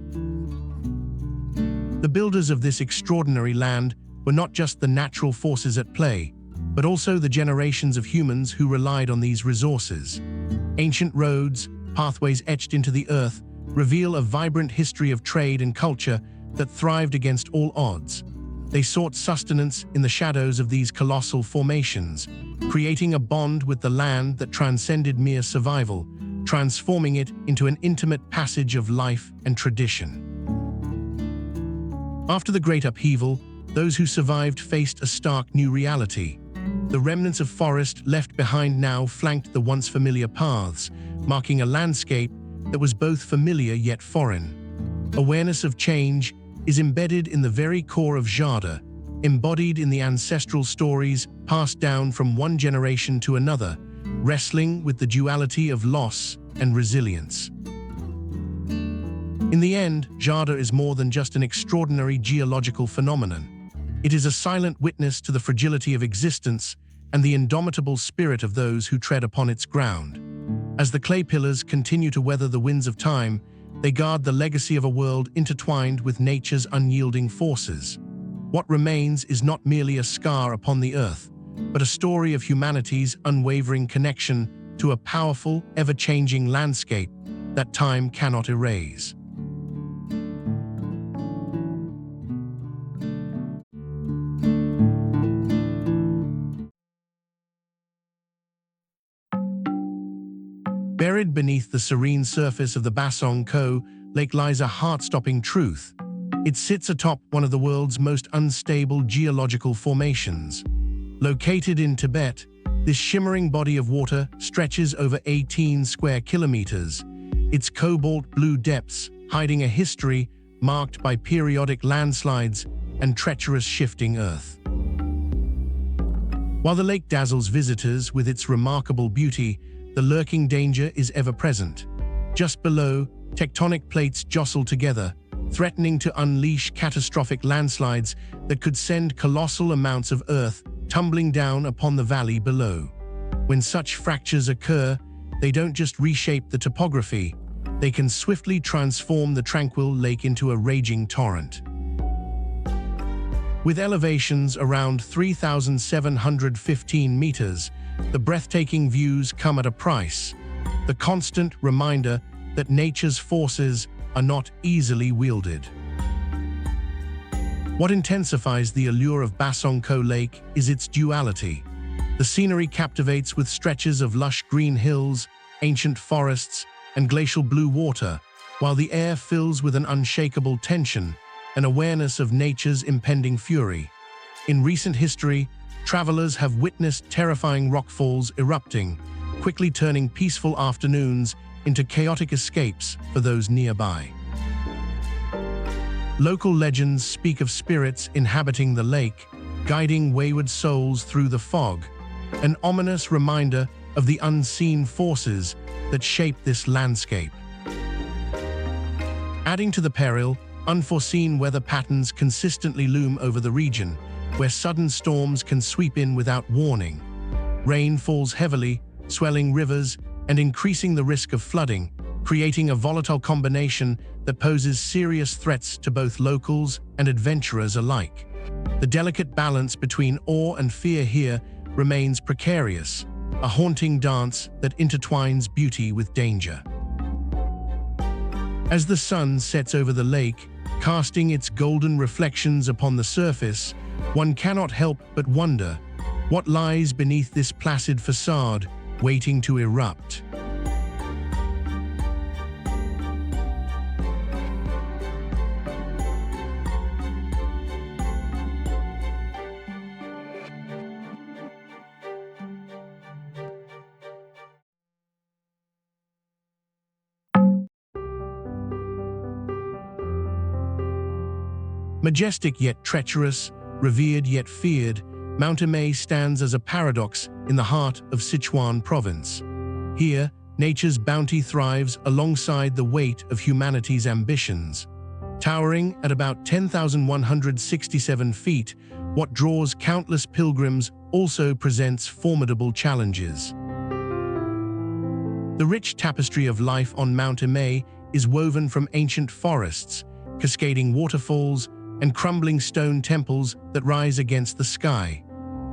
A: The builders of this extraordinary land were not just the natural forces at play, but also the generations of humans who relied on these resources. Ancient roads, pathways etched into the earth, reveal a vibrant history of trade and culture that thrived against all odds. They sought sustenance in the shadows of these colossal formations, creating a bond with the land that transcended mere survival, transforming it into an intimate passage of life and tradition. After the Great Upheaval, those who survived faced a stark new reality. The remnants of forest left behind now flanked the once familiar paths, marking a landscape that was both familiar yet foreign. Awareness of change is embedded in the very core of Jada, embodied in the ancestral stories passed down from one generation to another, wrestling with the duality of loss and resilience. In the end, Jada is more than just an extraordinary geological phenomenon. It is a silent witness to the fragility of existence and the indomitable spirit of those who tread upon its ground. As the clay pillars continue to weather the winds of time, they guard the legacy of a world intertwined with nature's unyielding forces. What remains is not merely a scar upon the earth, but a story of humanity's unwavering connection to a powerful, ever-changing landscape that time cannot erase. Buried beneath the serene surface of the Basong Ko Lake lies a heart-stopping truth. It sits atop one of the world's most unstable geological formations. Located in Tibet, this shimmering body of water stretches over 18 square kilometers, its cobalt blue depths hiding a history marked by periodic landslides and treacherous shifting earth. While the lake dazzles visitors with its remarkable beauty, the lurking danger is ever present. Just below, tectonic plates jostle together, threatening to unleash catastrophic landslides that could send colossal amounts of earth tumbling down upon the valley below. When such fractures occur, they don't just reshape the topography, they can swiftly transform the tranquil lake into a raging torrent. With elevations around 3,715 meters, the breathtaking views come at a price, the constant reminder that nature's forces are not easily wielded. What intensifies the allure of Basongko Lake is its duality. The scenery captivates with stretches of lush green hills, ancient forests, and glacial blue water, while the air fills with an unshakable tension, an awareness of nature's impending fury. In recent history, travelers have witnessed terrifying rockfalls erupting, quickly turning peaceful afternoons into chaotic escapes for those nearby. Local legends speak of spirits inhabiting the lake, guiding wayward souls through the fog, an ominous reminder of the unseen forces that shape this landscape. Adding to the peril, unforeseen weather patterns consistently loom over the region, where sudden storms can sweep in without warning. Rain falls heavily, swelling rivers and increasing the risk of flooding, creating a volatile combination that poses serious threats to both locals and adventurers alike. The delicate balance between awe and fear here remains precarious, a haunting dance that intertwines beauty with danger. As the sun sets over the lake, casting its golden reflections upon the surface, one cannot help but wonder what lies beneath this placid facade, waiting to erupt. Majestic yet treacherous, revered yet feared, Mount Emei stands as a paradox in the heart of Sichuan province. Here, nature's bounty thrives alongside the weight of humanity's ambitions. Towering at about 10,167 feet, what draws countless pilgrims also presents formidable challenges. The rich tapestry of life on Mount Emei is woven from ancient forests, cascading waterfalls, and crumbling stone temples that rise against the sky.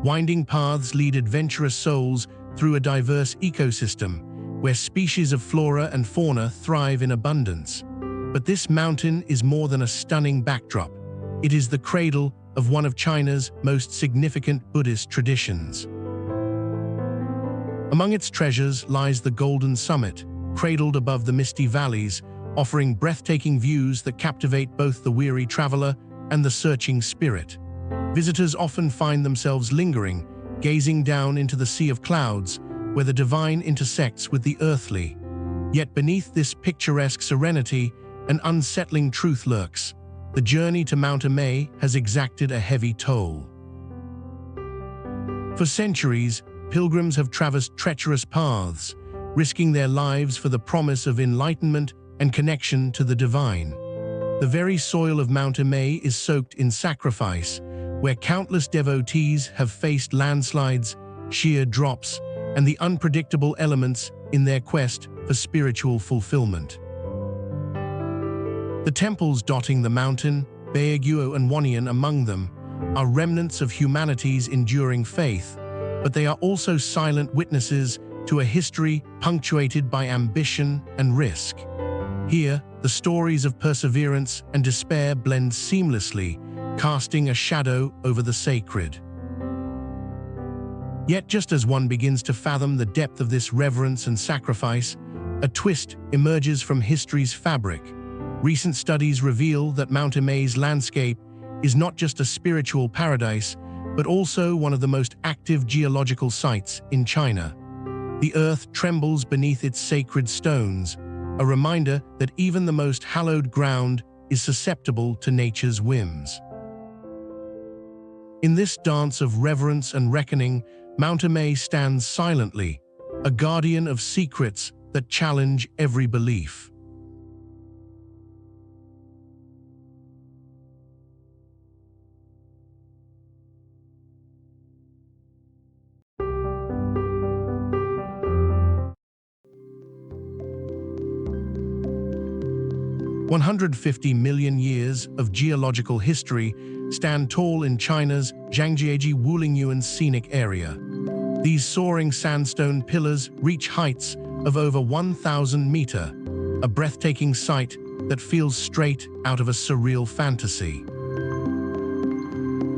A: Winding paths lead adventurous souls through a diverse ecosystem, where species of flora and fauna thrive in abundance. But this mountain is more than a stunning backdrop. It is the cradle of one of China's most significant Buddhist traditions. Among its treasures lies the Golden Summit, cradled above the misty valleys, offering breathtaking views that captivate both the weary traveler and the searching spirit. Visitors often find themselves lingering, gazing down into the sea of clouds, where the divine intersects with the earthly. Yet beneath this picturesque serenity, an unsettling truth lurks. The journey to Mount Emei has exacted a heavy toll. For centuries, pilgrims have traversed treacherous paths, risking their lives for the promise of enlightenment and connection to the divine. The very soil of Mount Emei is soaked in sacrifice, where countless devotees have faced landslides, sheer drops, and the unpredictable elements in their quest for spiritual fulfillment. The temples dotting the mountain, Baiguo and Wanian among them, are remnants of humanity's enduring faith, but they are also silent witnesses to a history punctuated by ambition and risk. Here, the stories of perseverance and despair blend seamlessly, casting a shadow over the sacred. Yet just as one begins to fathom the depth of this reverence and sacrifice, a twist emerges from history's fabric. Recent studies reveal that Mount Emei's landscape is not just a spiritual paradise, but also one of the most active geological sites in China. The earth trembles beneath its sacred stones, a reminder that even the most hallowed ground is susceptible to nature's whims. In this dance of reverence and reckoning, Mount Emei stands silently, a guardian of secrets that challenge every belief. 150 million years of geological history stand tall in China's Zhangjiajie Wulingyuan scenic area. These soaring sandstone pillars reach heights of over 1,000 meters, a breathtaking sight that feels straight out of a surreal fantasy.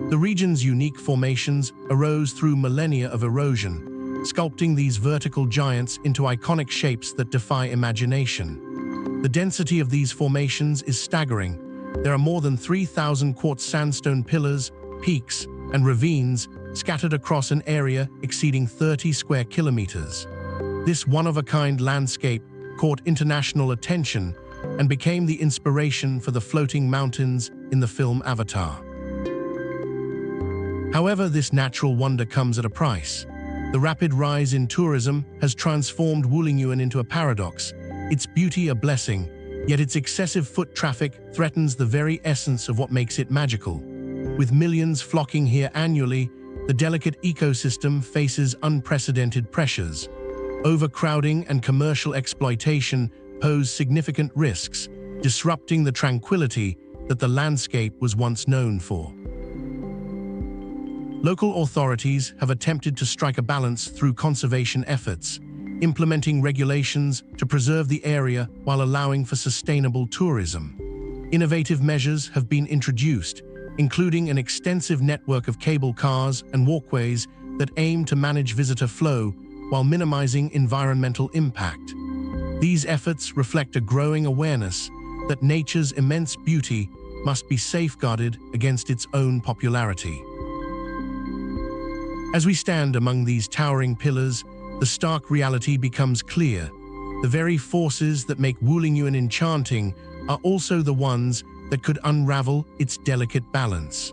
A: The region's unique formations arose through millennia of erosion, sculpting these vertical giants into iconic shapes that defy imagination. The density of these formations is staggering. There are more than 3,000 quartz sandstone pillars, peaks, and ravines scattered across an area exceeding 30 square kilometers. This one-of-a-kind landscape caught international attention and became the inspiration for the floating mountains in the film Avatar. However, this natural wonder comes at a price. The rapid rise in tourism has transformed Wulingyuan into a paradox, its beauty a blessing, yet its excessive foot traffic threatens the very essence of what makes it magical. With millions flocking here annually, the delicate ecosystem faces unprecedented pressures. Overcrowding and commercial exploitation pose significant risks, disrupting the tranquility that the landscape was once known for. Local authorities have attempted to strike a balance through conservation efforts, implementing regulations to preserve the area while allowing for sustainable tourism. Innovative measures have been introduced, including an extensive network of cable cars and walkways that aim to manage visitor flow while minimizing environmental impact. These efforts reflect a growing awareness that nature's immense beauty must be safeguarded against its own popularity. As we stand among these towering pillars, the stark reality becomes clear. The very forces that make Wulingyuan enchanting are also the ones that could unravel its delicate balance.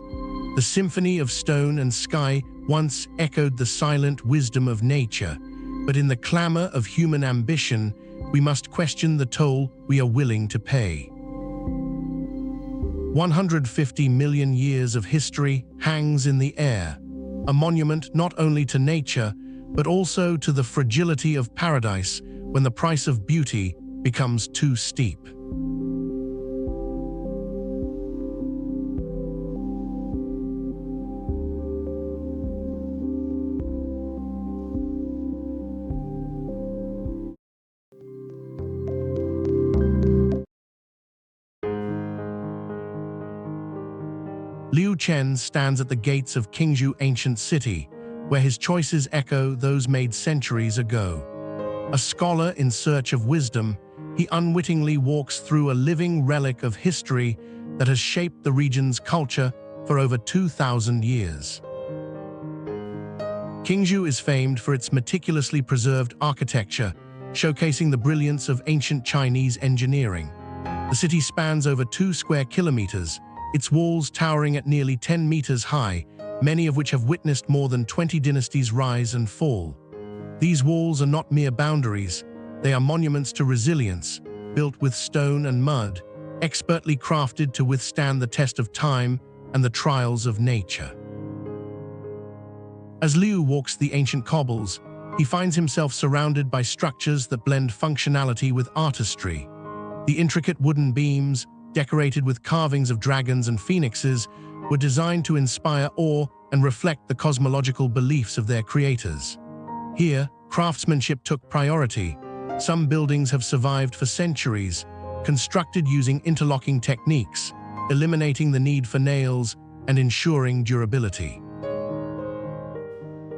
A: The symphony of stone and sky once echoed the silent wisdom of nature, but in the clamor of human ambition, we must question the toll we are willing to pay. 150 million years of history hangs in the air, a monument not only to nature, but also to the fragility of paradise when the price of beauty becomes too steep. Liu Chen stands at the gates of Qingzhou ancient city, where his choices echo those made centuries ago. A scholar in search of wisdom, he unwittingly walks through a living relic of history that has shaped the region's culture for over 2,000 years. Qingzhou is famed for its meticulously preserved architecture, showcasing the brilliance of ancient Chinese engineering. The city spans over 2 square kilometers, its walls towering at nearly 10 meters high, many of which have witnessed more than 20 dynasties rise and fall. These walls are not mere boundaries, they are monuments to resilience, built with stone and mud, expertly crafted to withstand the test of time and the trials of nature. As Liu walks the ancient cobbles, he finds himself surrounded by structures that blend functionality with artistry. The intricate wooden beams, decorated with carvings of dragons and phoenixes, were designed to inspire awe and reflect the cosmological beliefs of their creators. Here, craftsmanship took priority. Some buildings have survived for centuries, constructed using interlocking techniques, eliminating the need for nails and ensuring durability.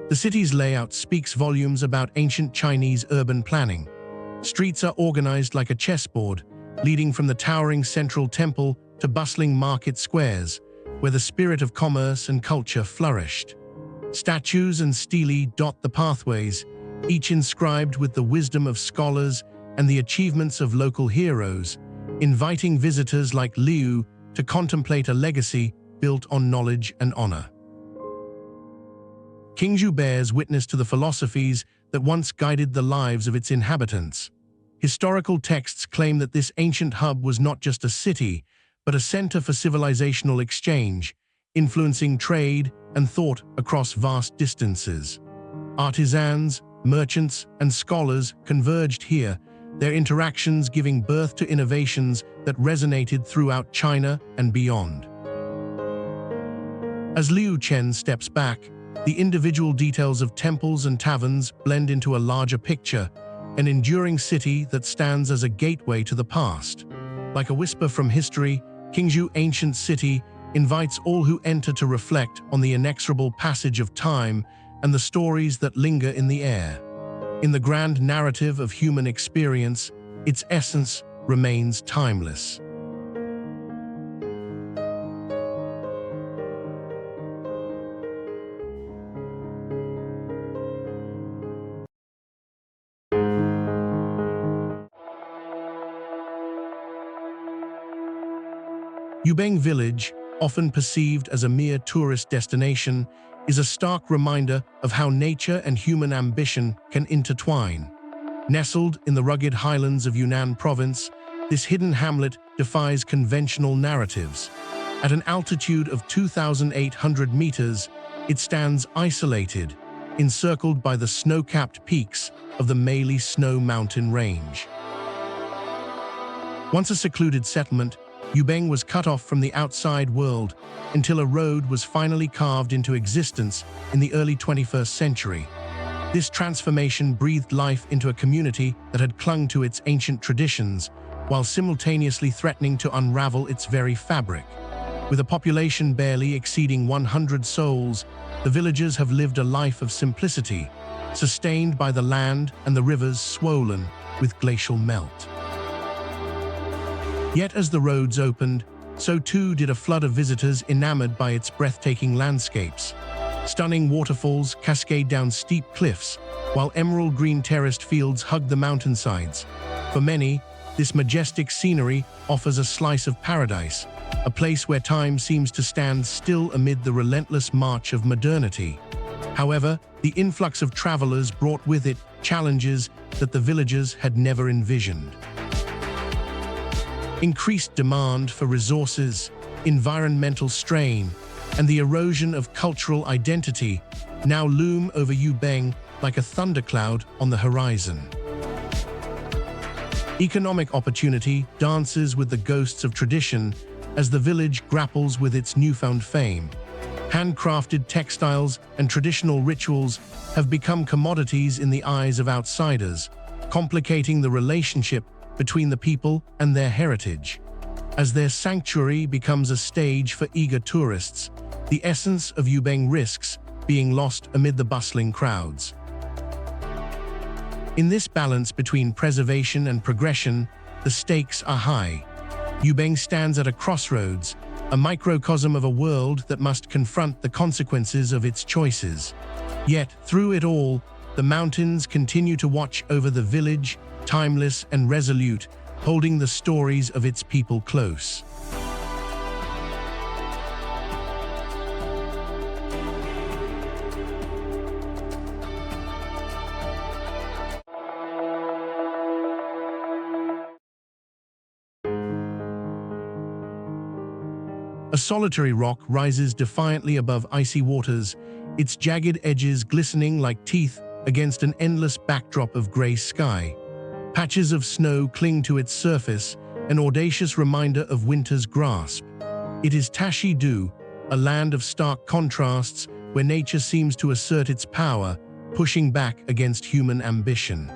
A: The city's layout speaks volumes about ancient Chinese urban planning. Streets are organized like a chessboard, leading from the towering central temple to bustling market squares, where the spirit of commerce and culture flourished. Statues and stelae dot the pathways, each inscribed with the wisdom of scholars and the achievements of local heroes, inviting visitors like Liu to contemplate a legacy built on knowledge and honor. Qingzhou bears witness to the philosophies that once guided the lives of its inhabitants. Historical texts claim that this ancient hub was not just a city, but a center for civilizational exchange, influencing trade and thought across vast distances. Artisans, merchants, and scholars converged here, their interactions giving birth to innovations that resonated throughout China and beyond. As Liu Chen steps back, the individual details of temples and taverns blend into a larger picture, an enduring city that stands as a gateway to the past. Like a whisper from history, Qingzhou Ancient City invites all who enter to reflect on the inexorable passage of time and the stories that linger in the air. In the grand narrative of human experience, its essence remains timeless. Yubeng Village, often perceived as a mere tourist destination, is a stark reminder of how nature and human ambition can intertwine. Nestled in the rugged highlands of Yunnan province, this hidden hamlet defies conventional narratives. At an altitude of 2,800 meters, it stands isolated, encircled by the snow-capped peaks of the Meili Snow Mountain Range. Once a secluded settlement, Yubeng was cut off from the outside world until a road was finally carved into existence in the early 21st century. This transformation breathed life into a community that had clung to its ancient traditions, while simultaneously threatening to unravel its very fabric. With a population barely exceeding 100 souls, the villagers have lived a life of simplicity, sustained by the land and the rivers swollen with glacial melt. Yet as the roads opened, so too did a flood of visitors enamored by its breathtaking landscapes. Stunning waterfalls cascade down steep cliffs, while emerald green terraced fields hug the mountainsides. For many, this majestic scenery offers a slice of paradise, a place where time seems to stand still amid the relentless march of modernity. However, the influx of travelers brought with it challenges that the villagers had never envisioned. Increased demand for resources, environmental strain, and the erosion of cultural identity now loom over Yubeng like a thundercloud on the horizon. Economic opportunity dances with the ghosts of tradition as the village grapples with its newfound fame. Handcrafted textiles and traditional rituals have become commodities in the eyes of outsiders, complicating the relationship between the people and their heritage. As their sanctuary becomes a stage for eager tourists, the essence of Yubeng risks being lost amid the bustling crowds. In this balance between preservation and progression, the stakes are high. Yubeng stands at a crossroads, a microcosm of a world that must confront the consequences of its choices. Yet, through it all, the mountains continue to watch over the village, timeless and resolute, holding the stories of its people close. A solitary rock rises defiantly above icy waters, its jagged edges glistening like teeth against an endless backdrop of gray sky. Patches of snow cling to its surface, an audacious reminder of winter's grasp. It is Tashi-do, a land of stark contrasts where nature seems to assert its power, pushing back against human ambition.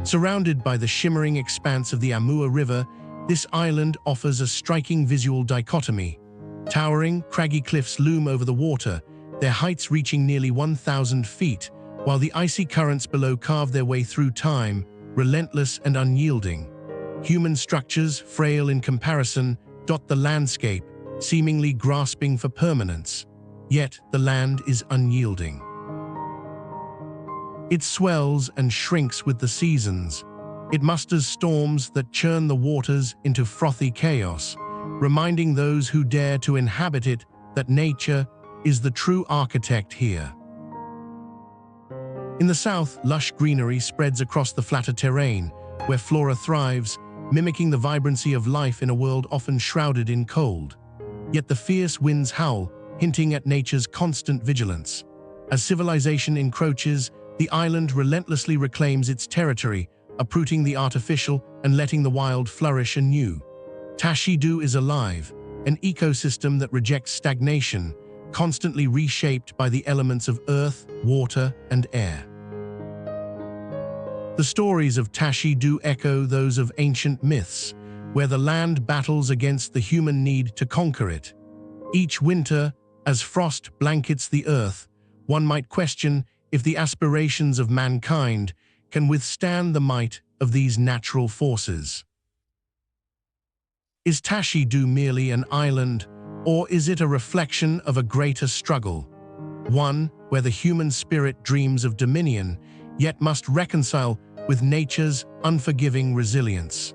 A: Surrounded by the shimmering expanse of the Amur River, this island offers a striking visual dichotomy. Towering, craggy cliffs loom over the water, their heights reaching nearly 1,000 feet, while the icy currents below carve their way through time, relentless and unyielding. Human structures, frail in comparison, dot the landscape, seemingly grasping for permanence. Yet the land is unyielding. It swells and shrinks with the seasons. It musters storms that churn the waters into frothy chaos, reminding those who dare to inhabit it that nature is the true architect here. In the south, lush greenery spreads across the flatter terrain, where flora thrives, mimicking the vibrancy of life in a world often shrouded in cold. Yet the fierce winds howl, hinting at nature's constant vigilance. As civilization encroaches, The island relentlessly reclaims its territory, uprooting the artificial and letting the wild flourish anew. Tashidu is alive, an ecosystem that rejects stagnation, constantly reshaped by the elements of earth, water, and air. The stories of Tashidu echo those of ancient myths, where the land battles against the human need to conquer it. Each winter, as frost blankets the earth, one might question if the aspirations of mankind can withstand the might of these natural forces. Is Tashidu merely an island, or is it a reflection of a greater struggle? One where the human spirit dreams of dominion, yet must reconcile with nature's unforgiving resilience.